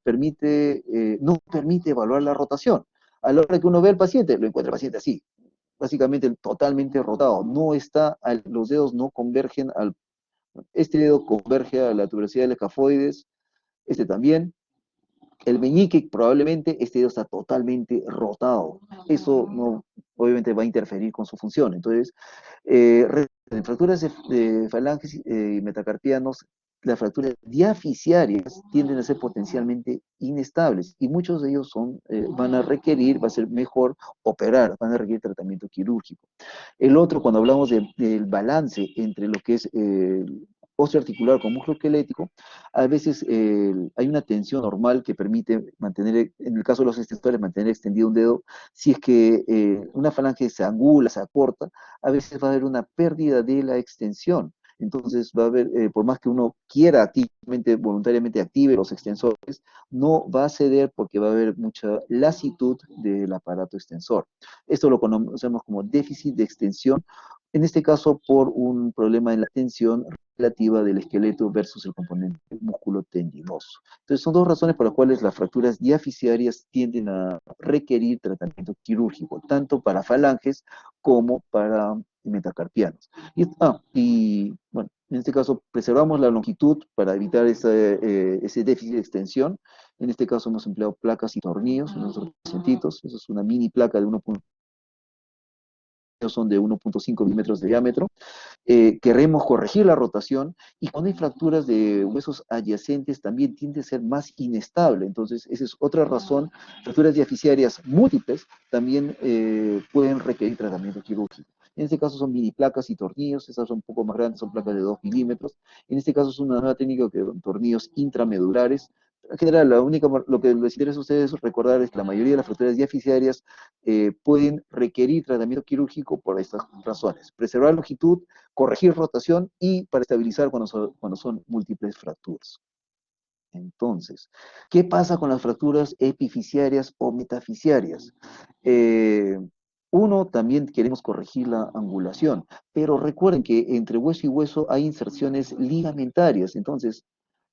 S2: no permite evaluar la rotación. A la hora que uno ve al paciente, lo encuentra el paciente así, básicamente totalmente rotado. Los dedos no convergen este dedo converge a la tuberosidad del escafoides, este también. El meñique probablemente este dedo está totalmente rotado. Eso no, obviamente va a interferir con su función. Entonces, en fracturas de falanges y metacarpianos, las fracturas diaficiarias tienden a ser potencialmente inestables y muchos de ellos van a requerir, va a ser mejor operar, van a requerir tratamiento quirúrgico. El otro, cuando hablamos del balance entre lo que es óseo articular con músculo esquelético, a veces hay una tensión normal que permite mantener, en el caso de los extensores, mantener extendido un dedo. Si es que una falange se angula, se acorta, a veces va a haber una pérdida de la extensión. Entonces va a haber, por más que uno quiera activamente, voluntariamente active los extensores, no va a ceder porque va a haber mucha lasitud del aparato extensor. Esto lo conocemos como déficit de extensión, en este caso por un problema en la tensión relativa del esqueleto versus el componente músculo tendinoso. Entonces son dos razones por las cuales las fracturas diaficiarias tienden a requerir tratamiento quirúrgico, tanto para falanges como para metacarpianos. Y bueno, en este caso preservamos la longitud para evitar ese déficit de extensión. En este caso hemos empleado placas y tornillos, unos cientitos. Eso es una mini placa de 1.5, son de 1.5 milímetros de diámetro. Queremos corregir la rotación y cuando hay fracturas de huesos adyacentes también tiende a ser más inestable. Entonces, esa es otra razón. Fracturas diaficiarias múltiples también pueden requerir tratamiento quirúrgico. En este caso son mini placas y tornillos, esas son un poco más grandes, son placas de 2 milímetros. En este caso es una nueva técnica que son tornillos intramedulares. En general, lo que les interesa a ustedes recordar es que la mayoría de las fracturas diaficiarias pueden requerir tratamiento quirúrgico por estas razones. Preservar longitud, corregir rotación y para estabilizar cuando son múltiples fracturas. Entonces, ¿qué pasa con las fracturas epifisiarias o metafisiarias? Eh, Uno, también queremos corregir la angulación, pero recuerden que entre hueso y hueso hay inserciones ligamentarias. Entonces,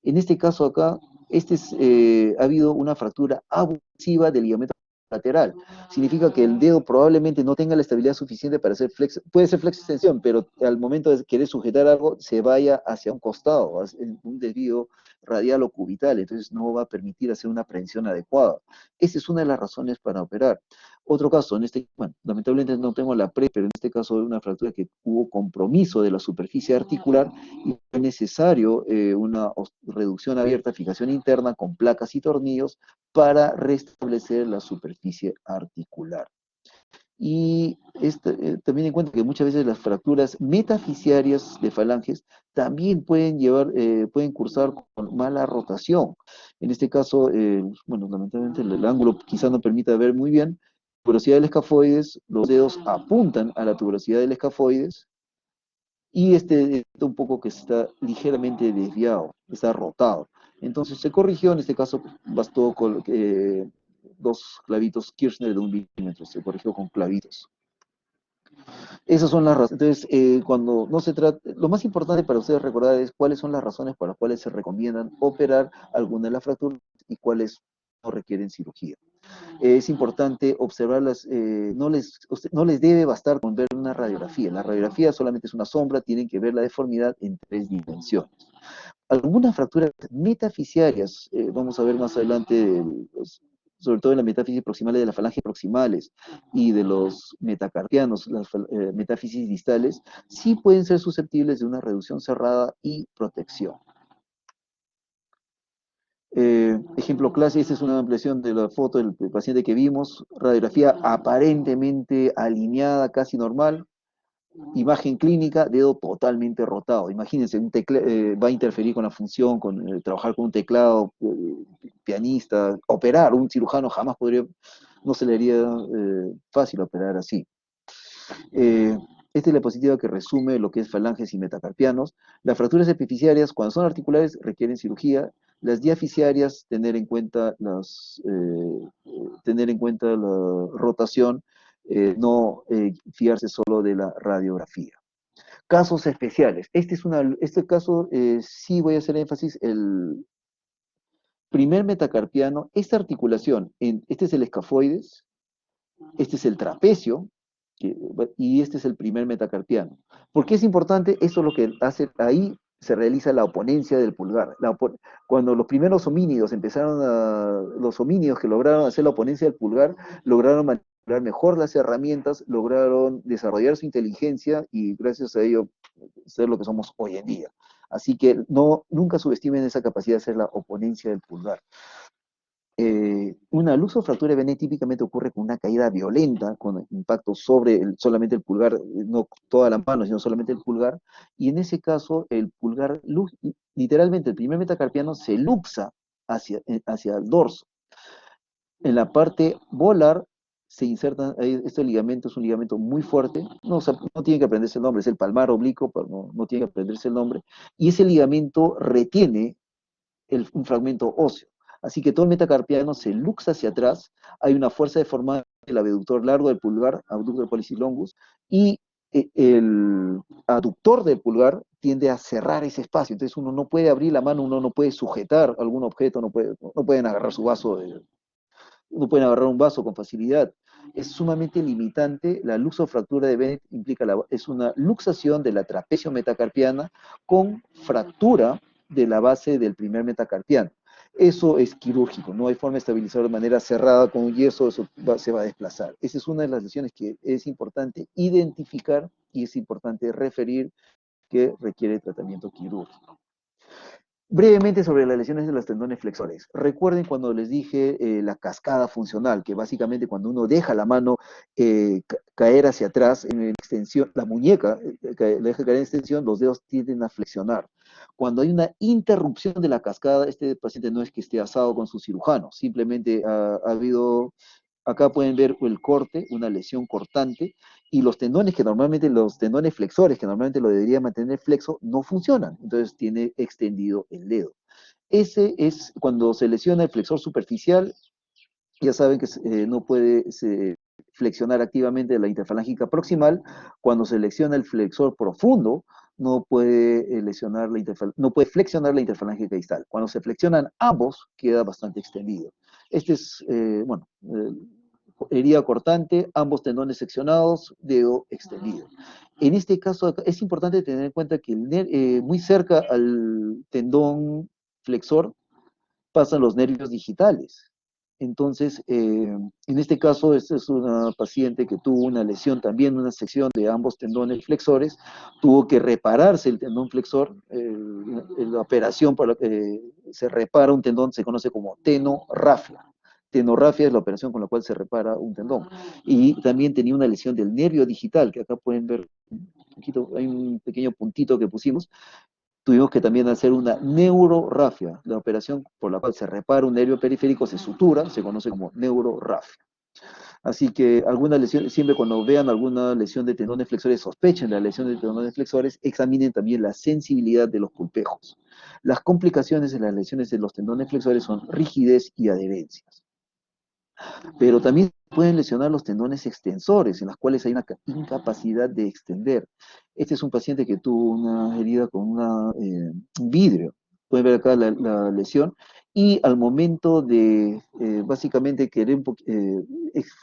S2: en este caso acá, ha habido una fractura abusiva del ligamento lateral. Significa que el dedo probablemente no tenga la estabilidad suficiente para hacer flex, puede ser flex extensión, pero al momento de querer sujetar algo, se vaya hacia un costado, hacia un desvío radial o cubital, entonces no va a permitir hacer una prehensión adecuada. Esa es una de las razones para operar. Otro caso, bueno, lamentablemente no tengo la pero en este caso de una fractura que hubo compromiso de la superficie articular y fue necesario una reducción abierta, fijación interna con placas y tornillos para restablecer la superficie articular. Y también en cuenta que muchas veces las fracturas metafisiarias de falanges también pueden cursar con mala rotación. En este caso, bueno, lamentablemente el ángulo quizá no permita ver muy bien, tuberosidad del escafoides, los dedos apuntan a la tuberosidad del escafoides, y un poco que está ligeramente desviado, está rotado. Entonces se corrigió, en este caso bastó con dos clavitos Kirchner de 1 milímetro, se corrigió con clavitos. Esas son las razones. Entonces, cuando no se trata, lo más importante para ustedes recordar es cuáles son las razones por las cuales se recomiendan operar alguna de las fracturas y cuáles no requieren cirugía. Es importante observarlas, no les debe bastar con ver una radiografía. La radiografía solamente es una sombra, tienen que ver la deformidad en 3 dimensiones. Algunas fracturas metafisiarias, vamos a ver más adelante, sobre todo en la metáfisis proximal de las falanges proximales y de los metacarpianos, las metáfisis distales, sí pueden ser susceptibles de una reducción cerrada y protección. Ejemplo clásico, esta es una ampliación de la foto del paciente que vimos, radiografía aparentemente alineada, casi normal, imagen clínica, dedo totalmente rotado. Imagínense, va a interferir con la función, trabajar con un teclado, pianista, operar, un cirujano jamás no se le haría fácil operar así. Esta es la diapositiva que resume lo que es falanges y metacarpianos. Las fracturas epifisiarias, cuando son articulares, requieren cirugía. Las diaficiarias, tener en cuenta la rotación, no fiarse solo de la radiografía. Casos especiales. Este caso sí voy a hacer énfasis, el primer metacarpiano, esta articulación, este es el escafoides, este es el trapecio, y este es el primer metacarpiano. ¿Por qué es importante? Eso es lo que hace, ahí se realiza la oponencia del pulgar. Cuando los primeros homínidos los homínidos que lograron hacer la oponencia del pulgar, lograron manipular mejor las herramientas, lograron desarrollar su inteligencia y gracias a ello ser lo que somos hoy en día. Así que nunca subestimen esa capacidad de hacer la oponencia del pulgar. Una luxofractura de Bennett típicamente ocurre con una caída violenta, con impacto sobre solamente el pulgar, no toda la mano, sino solamente el pulgar, y en ese caso el pulgar, literalmente el primer metacarpiano se luxa hacia el dorso. En la parte volar se insertan, este ligamento es un ligamento muy fuerte, no tiene que aprenderse el nombre, es el palmar oblicuo, pero no tiene que aprenderse el nombre, y ese ligamento retiene un fragmento óseo. Así que todo el metacarpiano se luxa hacia atrás, hay una fuerza deformada del abductor largo del pulgar, abductor pollicis longus, y el aductor del pulgar tiende a cerrar ese espacio. Entonces uno no puede abrir la mano, uno no puede sujetar algún objeto, no pueden agarrar su vaso, no pueden agarrar un vaso con facilidad. Es sumamente limitante. La luxofractura de Bennett es una luxación de la trapecio metacarpiana con fractura de la base del primer metacarpiano. Eso es quirúrgico, no hay forma de estabilizarlo de manera cerrada con un yeso, se va a desplazar. Esa es una de las lesiones que es importante identificar y es importante referir que requiere tratamiento quirúrgico. Brevemente sobre las lesiones de los tendones flexores. Recuerden cuando les dije la cascada funcional, que básicamente cuando uno deja la mano caer hacia atrás en extensión, la muñeca la deja caer en extensión, los dedos tienden a flexionar. Cuando hay una interrupción de la cascada, este paciente no es que esté asado con su cirujano, simplemente ha habido. Acá pueden ver el corte, una lesión cortante, y los tendones los tendones flexores, que normalmente lo debería mantener flexo, no funcionan. Entonces tiene extendido el dedo. Ese es cuando se lesiona el flexor superficial, ya saben que no puede flexionar activamente la interfalángica proximal. Cuando se lesiona el flexor profundo, no puede, no puede flexionar la interfalángica distal. Cuando se flexionan ambos, queda bastante extendido. Este es, herida cortante, ambos tendones seccionados, dedo extendido. En este caso es importante tener en cuenta que muy cerca al tendón flexor pasan los nervios digitales. Entonces, en este caso, esta es una paciente que tuvo una lesión también, una sección de ambos tendones flexores, tuvo que repararse el tendón flexor, la operación para que se repara un tendón se conoce como tenorrafia. Tenorrafia es la operación con la cual se repara un tendón. Y también tenía una lesión del nervio digital, que acá pueden ver un poquito, hay un pequeño puntito que pusimos. Tuvimos que también hacer una neurorrafia, la operación por la cual se repara un nervio periférico, se sutura, se conoce como neurorrafia. Así que alguna lesión, siempre cuando vean alguna lesión de tendones flexores, sospechen la lesión de tendones flexores, examinen también la sensibilidad de los pulpejos. Las complicaciones de las lesiones de los tendones flexores son rigidez y adherencias. Pero también pueden lesionar los tendones extensores, en las cuales hay una incapacidad de extender. Este es un paciente que tuvo una herida con un vidrio. Pueden ver acá la lesión. Y al momento de básicamente querer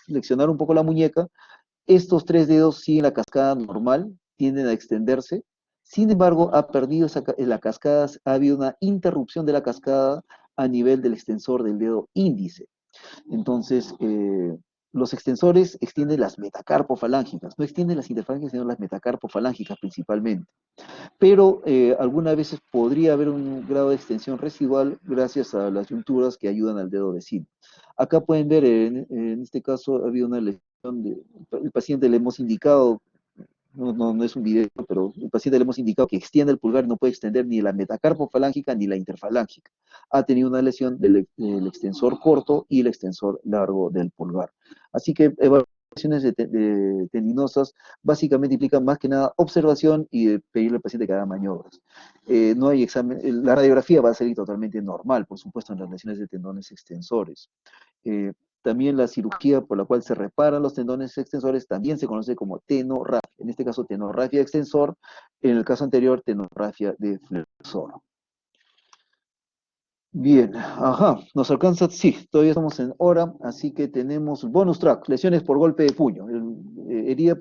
S2: flexionar un poco la muñeca, estos tres dedos siguen la cascada normal, tienden a extenderse. Sin embargo, ha perdido la cascada, ha habido una interrupción de la cascada a nivel del extensor del dedo índice. Entonces, los extensores extienden las metacarpofalángicas, no extienden las interfalángica, sino las metacarpofalángicas principalmente. Pero algunas veces podría haber un grado de extensión residual gracias a las yunturas que ayudan al dedo vecino. Acá pueden ver, en este caso, había una lesión, el paciente le hemos indicado, no es un video, pero el paciente le hemos indicado que extiende el pulgar y no puede extender ni la metacarpofalángica ni la interfalángica. Ha tenido una lesión del extensor corto y el extensor largo del pulgar. Así que evaluaciones de tendinosas básicamente implican más que nada observación y pedirle al paciente que haga maniobras. No hay examen, la radiografía va a salir totalmente normal, por supuesto, en las lesiones de tendones extensores. También la cirugía por la cual se reparan los tendones extensores también se conoce como tenorrafia. En este caso, tenorrafia extensor. En el caso anterior, tenorrafia de flexor. Bien, ajá, nos alcanza, sí, todavía estamos en hora, así que tenemos bonus track, lesiones por golpe de puño.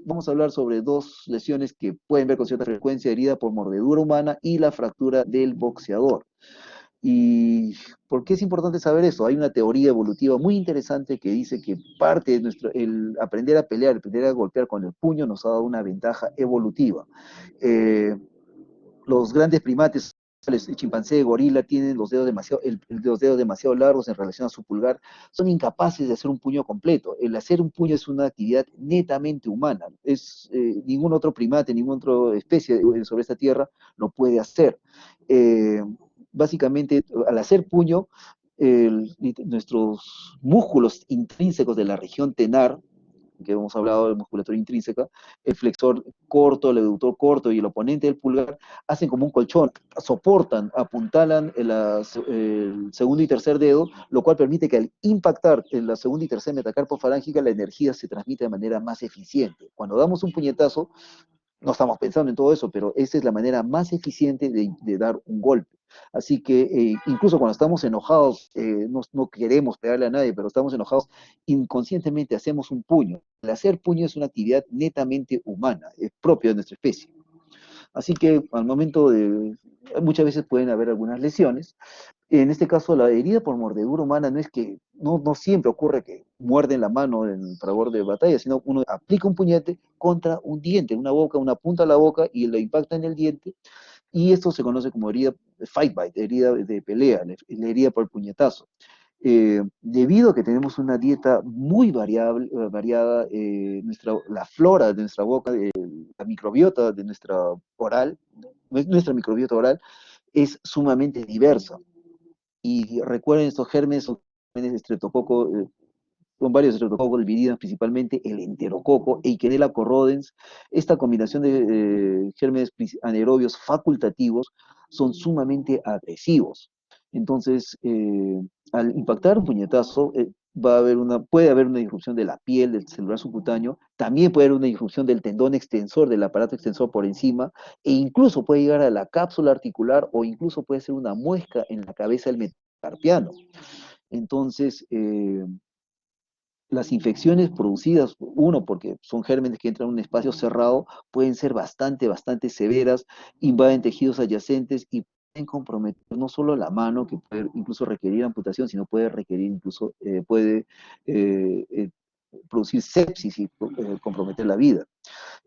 S2: Vamos a hablar sobre dos lesiones que pueden ver con cierta frecuencia, herida por mordedura humana y la fractura del boxeador. ¿Y por qué es importante saber eso? Hay una teoría evolutiva muy interesante que dice que parte de el aprender a pelear, el aprender a golpear con el puño nos ha dado una ventaja evolutiva. Los grandes primates el chimpancé, gorila, tienen los dedos los dedos demasiado largos en relación a su pulgar, son incapaces de hacer un puño completo. El hacer un puño es una actividad netamente humana. Ningún otro primate, ninguna otra especie sobre esta tierra lo puede hacer. Eh, Básicamente, al hacer puño, nuestros músculos intrínsecos de la región tenar, que hemos hablado de musculatura intrínseca, el flexor corto, el aductor corto y el oponente del pulgar, hacen como un colchón, soportan, apuntalan el segundo y tercer dedo, lo cual permite que al impactar en la segunda y tercera metacarpofalángica, la energía se transmite de manera más eficiente. Cuando damos un puñetazo, no estamos pensando en todo eso, pero esa es la manera más eficiente de dar un golpe. Así que incluso cuando estamos enojados, no queremos pegarle a nadie, pero estamos enojados, inconscientemente hacemos un puño. El hacer puño es una actividad netamente humana, es propia de nuestra especie. Así que al momento de, muchas veces pueden haber algunas lesiones. En este caso, la herida por mordedura humana no siempre ocurre que muerden la mano en fragor de batalla, sino uno aplica un puñete contra un diente, una boca, una punta a la boca y lo impacta en el diente, y esto se conoce como herida fight bite, herida de pelea, la herida por el puñetazo. Debido a que tenemos una dieta muy variada, la flora de nuestra boca, la microbiota de nuestra microbiota oral es sumamente diversa. Y recuerden, estos gérmenes son gérmenes de estreptococo, son varios estreptococos, el viridium principalmente, el enterococo, Eikenella corrodens. Esta combinación de gérmenes anaerobios facultativos son sumamente agresivos. Entonces, al impactar un puñetazo, puede haber una disrupción de la piel, del celular subcutáneo, también puede haber una disrupción del tendón extensor, del aparato extensor por encima, e incluso puede llegar a la cápsula articular o incluso puede ser una muesca en la cabeza del metacarpiano. Entonces, las infecciones producidas, uno, porque son gérmenes que entran en un espacio cerrado, pueden ser bastante severas, invaden tejidos adyacentes y pueden comprometer no solo la mano, que puede incluso requerir amputación, sino puede requerir incluso, producir sepsis y comprometer la vida.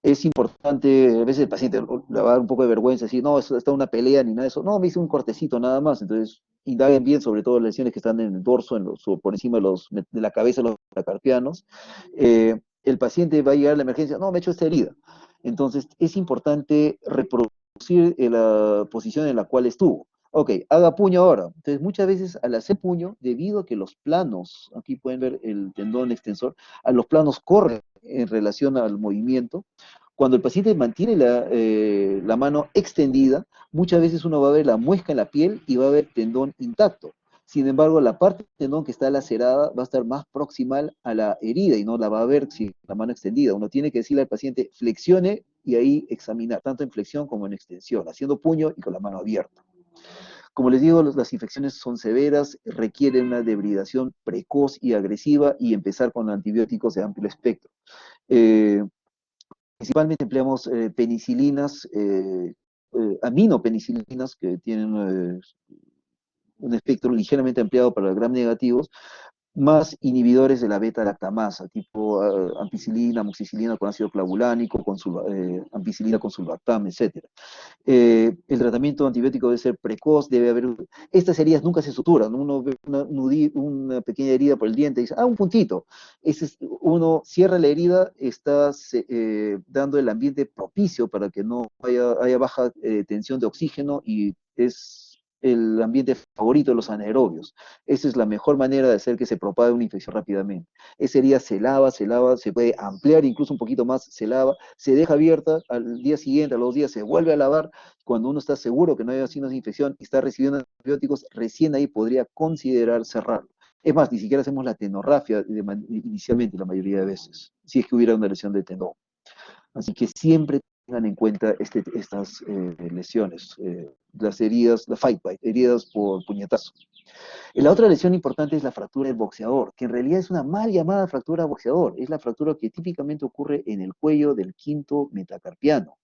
S2: Es importante, a veces el paciente le va a dar un poco de vergüenza, decir, no, eso está una pelea ni nada de eso. No, me hice un cortecito nada más. Entonces, indaguen bien sobre todo las lesiones que están en el dorso, o por encima de la cabeza de los metacarpianos. El paciente va a llegar a la emergencia, no, me he hecho esta herida. Entonces, es importante reproducir la posición en la cual estuvo. Ok, haga puño ahora. Entonces, muchas veces al hacer puño, debido a que los planos, aquí pueden ver el tendón extensor, a los planos corren en relación al movimiento. Cuando el paciente mantiene la mano extendida, muchas veces uno va a ver la muesca en la piel y va a ver tendón intacto. Sin embargo, la parte del tendón que está lacerada va a estar más proximal a la herida y no la va a ver sin la mano extendida. Uno tiene que decirle al paciente, flexione y ahí examinar, tanto en flexión como en extensión, haciendo puño y con la mano abierta. Como les digo, las infecciones son severas, requieren una debridación precoz y agresiva y empezar con antibióticos de amplio espectro. Eh, Principalmente empleamos penicilinas, aminopenicilinas, que tienen un espectro ligeramente ampliado para los gram negativos, más inhibidores de la beta-lactamasa, tipo ampicilina, amoxicilina con ácido clavulánico, ampicilina con sulbactam, etc. El tratamiento antibiótico debe ser precoz, debe haber. Estas heridas nunca se suturan, ¿no? Uno ve una pequeña herida por el diente y dice, un puntito. Uno cierra la herida, está dando el ambiente propicio para que no haya baja tensión de oxígeno y es el ambiente favorito de los anaerobios. Esa es la mejor manera de hacer que se propague una infección rápidamente. Esa herida se lava, se puede ampliar incluso un poquito más, se lava, se deja abierta, al día siguiente, a los días se vuelve a lavar. Cuando uno está seguro que no hay signos de infección y está recibiendo antibióticos, recién ahí podría considerar cerrarlo. Es más, ni siquiera hacemos la tenorrafia inicialmente la mayoría de veces, si es que hubiera una lesión de tendón. Así que siempre tengan en cuenta estas lesiones, las heridas, la fight bite, heridas por puñetazo. La otra lesión importante es la fractura del boxeador, que en realidad es una mal llamada fractura boxeador, es la fractura que típicamente ocurre en el cuello del quinto metacarpiano.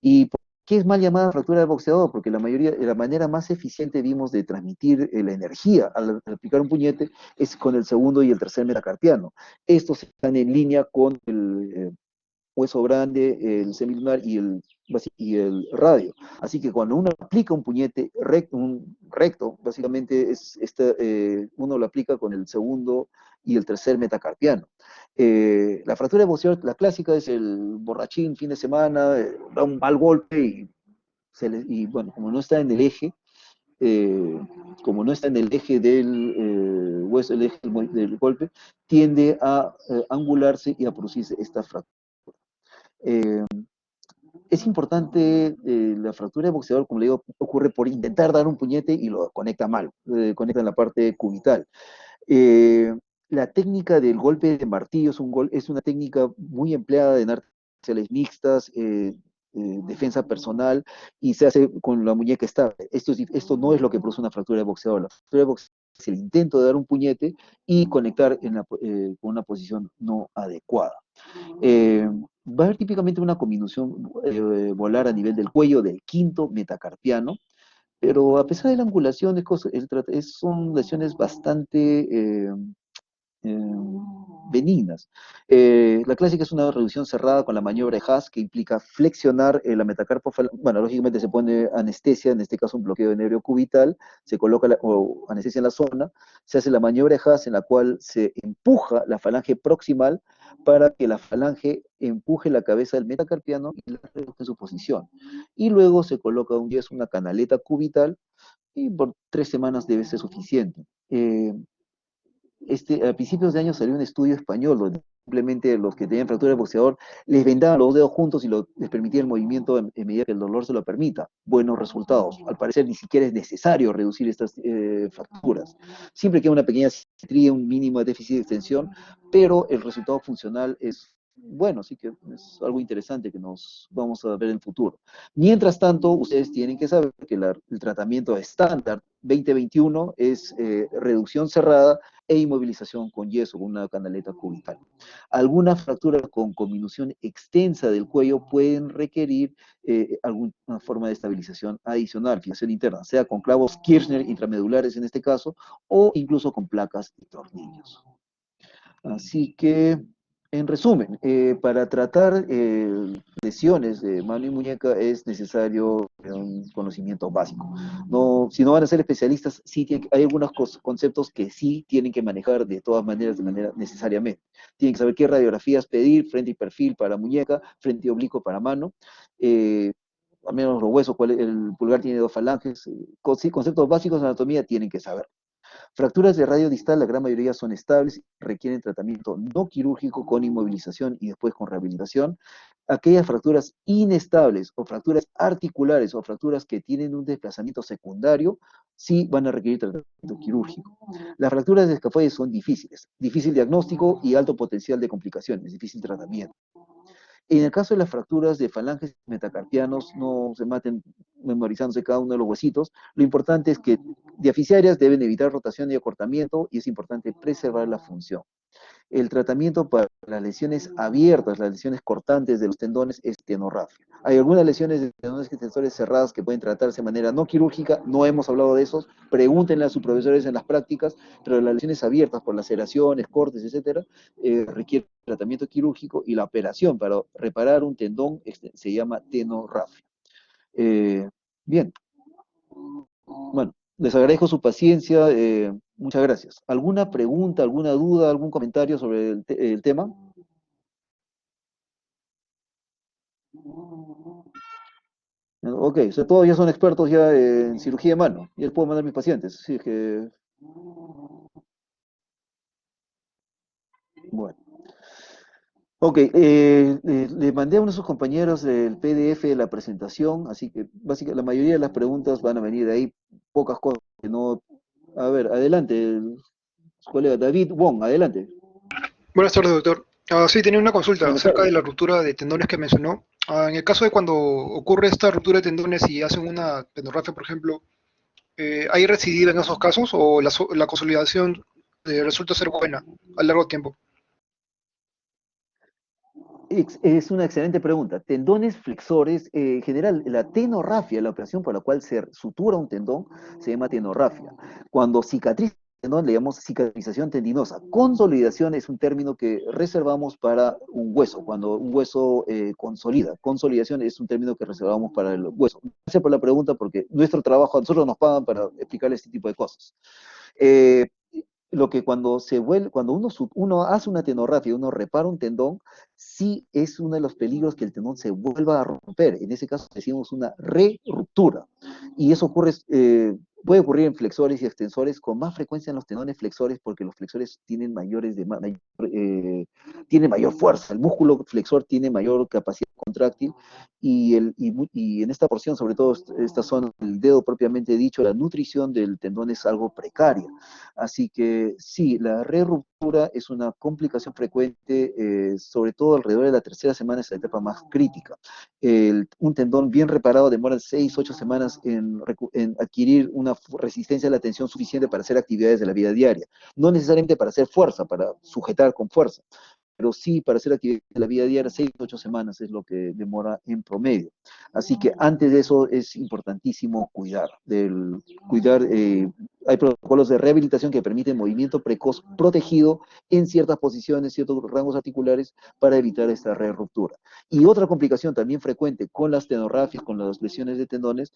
S2: ¿Y por qué es mal llamada fractura del boxeador? Porque la manera más eficiente vimos de transmitir la energía al aplicar un puñete es con el segundo y el tercer metacarpiano. Estos están en línea con el hueso grande, el semilunar y el y el radio. Así que cuando uno aplica un puñete recto, básicamente uno lo aplica con el segundo y el tercer metacarpiano. La fractura de boxeador, la clásica es el borrachín fin de semana, da un mal golpe y bueno, como no está en el eje, eh, como no está en el eje del hueso, el eje del golpe, tiende a angularse y a producirse esta fractura. Eh, es importante, la fractura de boxeador, como le digo, ocurre por intentar dar un puñete y lo conecta mal, conecta en la parte cubital. Eh, la técnica del golpe de martillo es una técnica muy empleada en artes marciales mixtas, defensa personal, y se hace con la muñeca estable. Esto no es lo que produce una fractura de boxeador. La fractura de boxeador es el intento de dar un puñete y conectar con una posición no adecuada. Va a haber típicamente una combinación volar a nivel del cuello del quinto metacarpiano, pero a pesar de la angulación, son lesiones bastante eh, benignas. La clásica es una reducción cerrada con la maniobra de Haas, que implica flexionar la metacarpofalange. Bueno, lógicamente se pone anestesia, en este caso un bloqueo de nervio cubital, se coloca o anestesia en la zona, se hace la maniobra de Haas en la cual se empuja la falange proximal para que la falange empuje la cabeza del metacarpiano y la reduzca en su posición. Y luego se coloca un yeso, una canaleta cubital, y por 3 semanas debe ser suficiente. A principios de año salió un estudio español donde simplemente los que tenían fractura de boxeador les vendaban los dedos juntos y les permitía el movimiento en medida que el dolor se lo permita. Buenos resultados. Al parecer ni siquiera es necesario reducir estas fracturas. Siempre queda una pequeña simetría, un mínimo de déficit de extensión, pero el resultado funcional es bueno, así que es algo interesante que nos vamos a ver en el futuro. Mientras tanto, ustedes tienen que saber que el tratamiento estándar 2021 es reducción cerrada e inmovilización con yeso, con una canaleta cubital. Algunas fracturas con conminución extensa del cuello pueden requerir alguna forma de estabilización adicional, fijación interna, sea con clavos Kirchner intramedulares en este caso, o incluso con placas y tornillos. Así que, en resumen, para tratar lesiones de mano y muñeca es necesario un conocimiento básico. No, si no van a ser especialistas, hay algunos conceptos que sí tienen que manejar de todas maneras, de manera necesariamente. Tienen que saber qué radiografías pedir, frente y perfil para muñeca, frente y oblicuo para mano. Al menos los huesos, el pulgar tiene 2 falanges, conceptos básicos de anatomía tienen que saber. Fracturas de radio distal, la gran mayoría son estables, requieren tratamiento no quirúrgico con inmovilización y después con rehabilitación. Aquellas fracturas inestables o fracturas articulares o fracturas que tienen un desplazamiento secundario, sí van a requerir tratamiento quirúrgico. Las fracturas de escafoides son difíciles, difícil diagnóstico y alto potencial de complicaciones, difícil tratamiento. En el caso de las fracturas de falanges metacarpianos, no se maten memorizándose cada uno de los huesitos. Lo importante es que diaficiarias deben evitar rotación y acortamiento y es importante preservar la función. El tratamiento para las lesiones abiertas, las lesiones cortantes de los tendones, es tenorrafia. Hay algunas lesiones de tendones extensores cerradas que pueden tratarse de manera no quirúrgica, no hemos hablado de esos, pregúntenle a sus profesores en las prácticas, pero las lesiones abiertas por laceraciones, cortes, etcétera, requieren tratamiento quirúrgico y la operación para reparar un tendón se llama tenorrafia. Bien, bueno, les agradezco su paciencia, muchas gracias. ¿Alguna pregunta, alguna duda, algún comentario sobre el tema? Ok, o sea, todos ya son expertos ya en cirugía de mano, y les puedo mandar a mis pacientes, sí, es que, bueno. Ok, le mandé a uno de sus compañeros el PDF de la presentación, así que básicamente la mayoría de las preguntas van a venir de ahí, pocas cosas que no... A ver, adelante, su colega David Wong, adelante.
S3: Buenas tardes, doctor. Sí, tenía una consulta
S2: Buenas
S3: acerca de
S2: tardes.
S3: la ruptura de tendones que mencionó. En el caso de cuando ocurre esta ruptura de tendones y hacen una tenorrafia, por ejemplo, ¿hay recidiva en esos casos o la consolidación resulta ser buena a largo tiempo?
S2: Es una excelente pregunta. Tendones flexores, en general, la tenorrafia, la operación por la cual se sutura un tendón, se llama tenorrafia. Cuando cicatriza tendón le llamamos cicatrización tendinosa. Consolidación es un término que reservamos para un hueso, cuando un hueso consolida. Consolidación es un término que reservamos para el hueso. Gracias por la pregunta, porque nuestro trabajo, a nosotros nos pagan para explicar este tipo de cosas. Eh, lo que cuando se vuelve, cuando uno hace una tendorrafia, uno repara un tendón, sí es uno de los peligros que el tendón se vuelva a romper. En ese caso decimos una re-ruptura. Y eso ocurre, puede ocurrir en flexores y extensores, con más frecuencia en los tendones flexores, porque los flexores tienen tienen mayor fuerza. El músculo flexor tiene mayor capacidad contráctil y en esta porción, sobre todo esta zona del dedo propiamente dicho, la nutrición del tendón es algo precaria. Así que sí, la re-ruptura es una complicación frecuente, sobre todo alrededor de la tercera semana, es la etapa más crítica. Un tendón bien reparado demora 6, 8 semanas en adquirir una resistencia a la tensión suficiente para hacer actividades de la vida diaria. No necesariamente para hacer fuerza, para sujetar con fuerza, pero sí para hacer actividades de la vida diaria, 6, 8 semanas es lo que demora en promedio. Así que antes de eso es importantísimo hay protocolos de rehabilitación que permiten movimiento precoz protegido en ciertas posiciones, ciertos rangos articulares para evitar esta re-ruptura. Y otra complicación también frecuente con las tendorrafias, con las lesiones de tendones,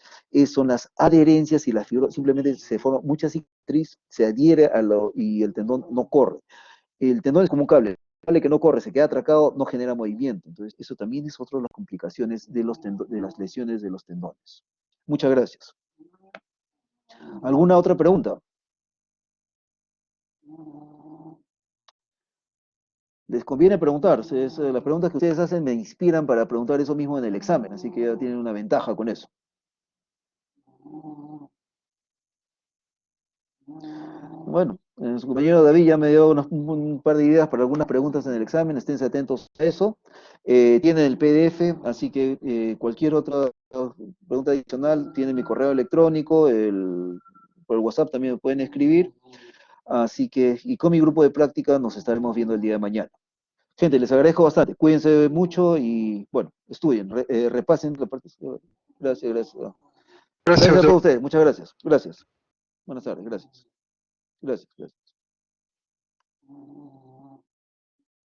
S2: son las adherencias y la fibra, simplemente se forma mucha cicatriz, se adhiere y el tendón no corre. El tendón es como un cable que no corre, se queda atracado, no genera movimiento. Entonces, eso también es otra de las complicaciones de las lesiones de los tendones. Muchas gracias. ¿Alguna otra pregunta? Les conviene preguntar. Las preguntas que ustedes hacen me inspiran para preguntar eso mismo en el examen, así que ya tienen una ventaja con eso. Bueno, su compañero David ya me dio un par de ideas para algunas preguntas en el examen, esténse atentos a eso. Tienen el PDF, así que cualquier otra pregunta adicional, tienen mi correo electrónico, por el WhatsApp también me pueden escribir. Así que, y con mi grupo de práctica nos estaremos viendo el día de mañana. Gente, les agradezco bastante, cuídense mucho y, bueno, estudien, repasen la parte. Gracias, gracias.
S3: Gracias,
S2: Gracias a
S3: doctor.
S2: todos ustedes, muchas gracias. Gracias. Buenas tardes, gracias. Gracias, gracias.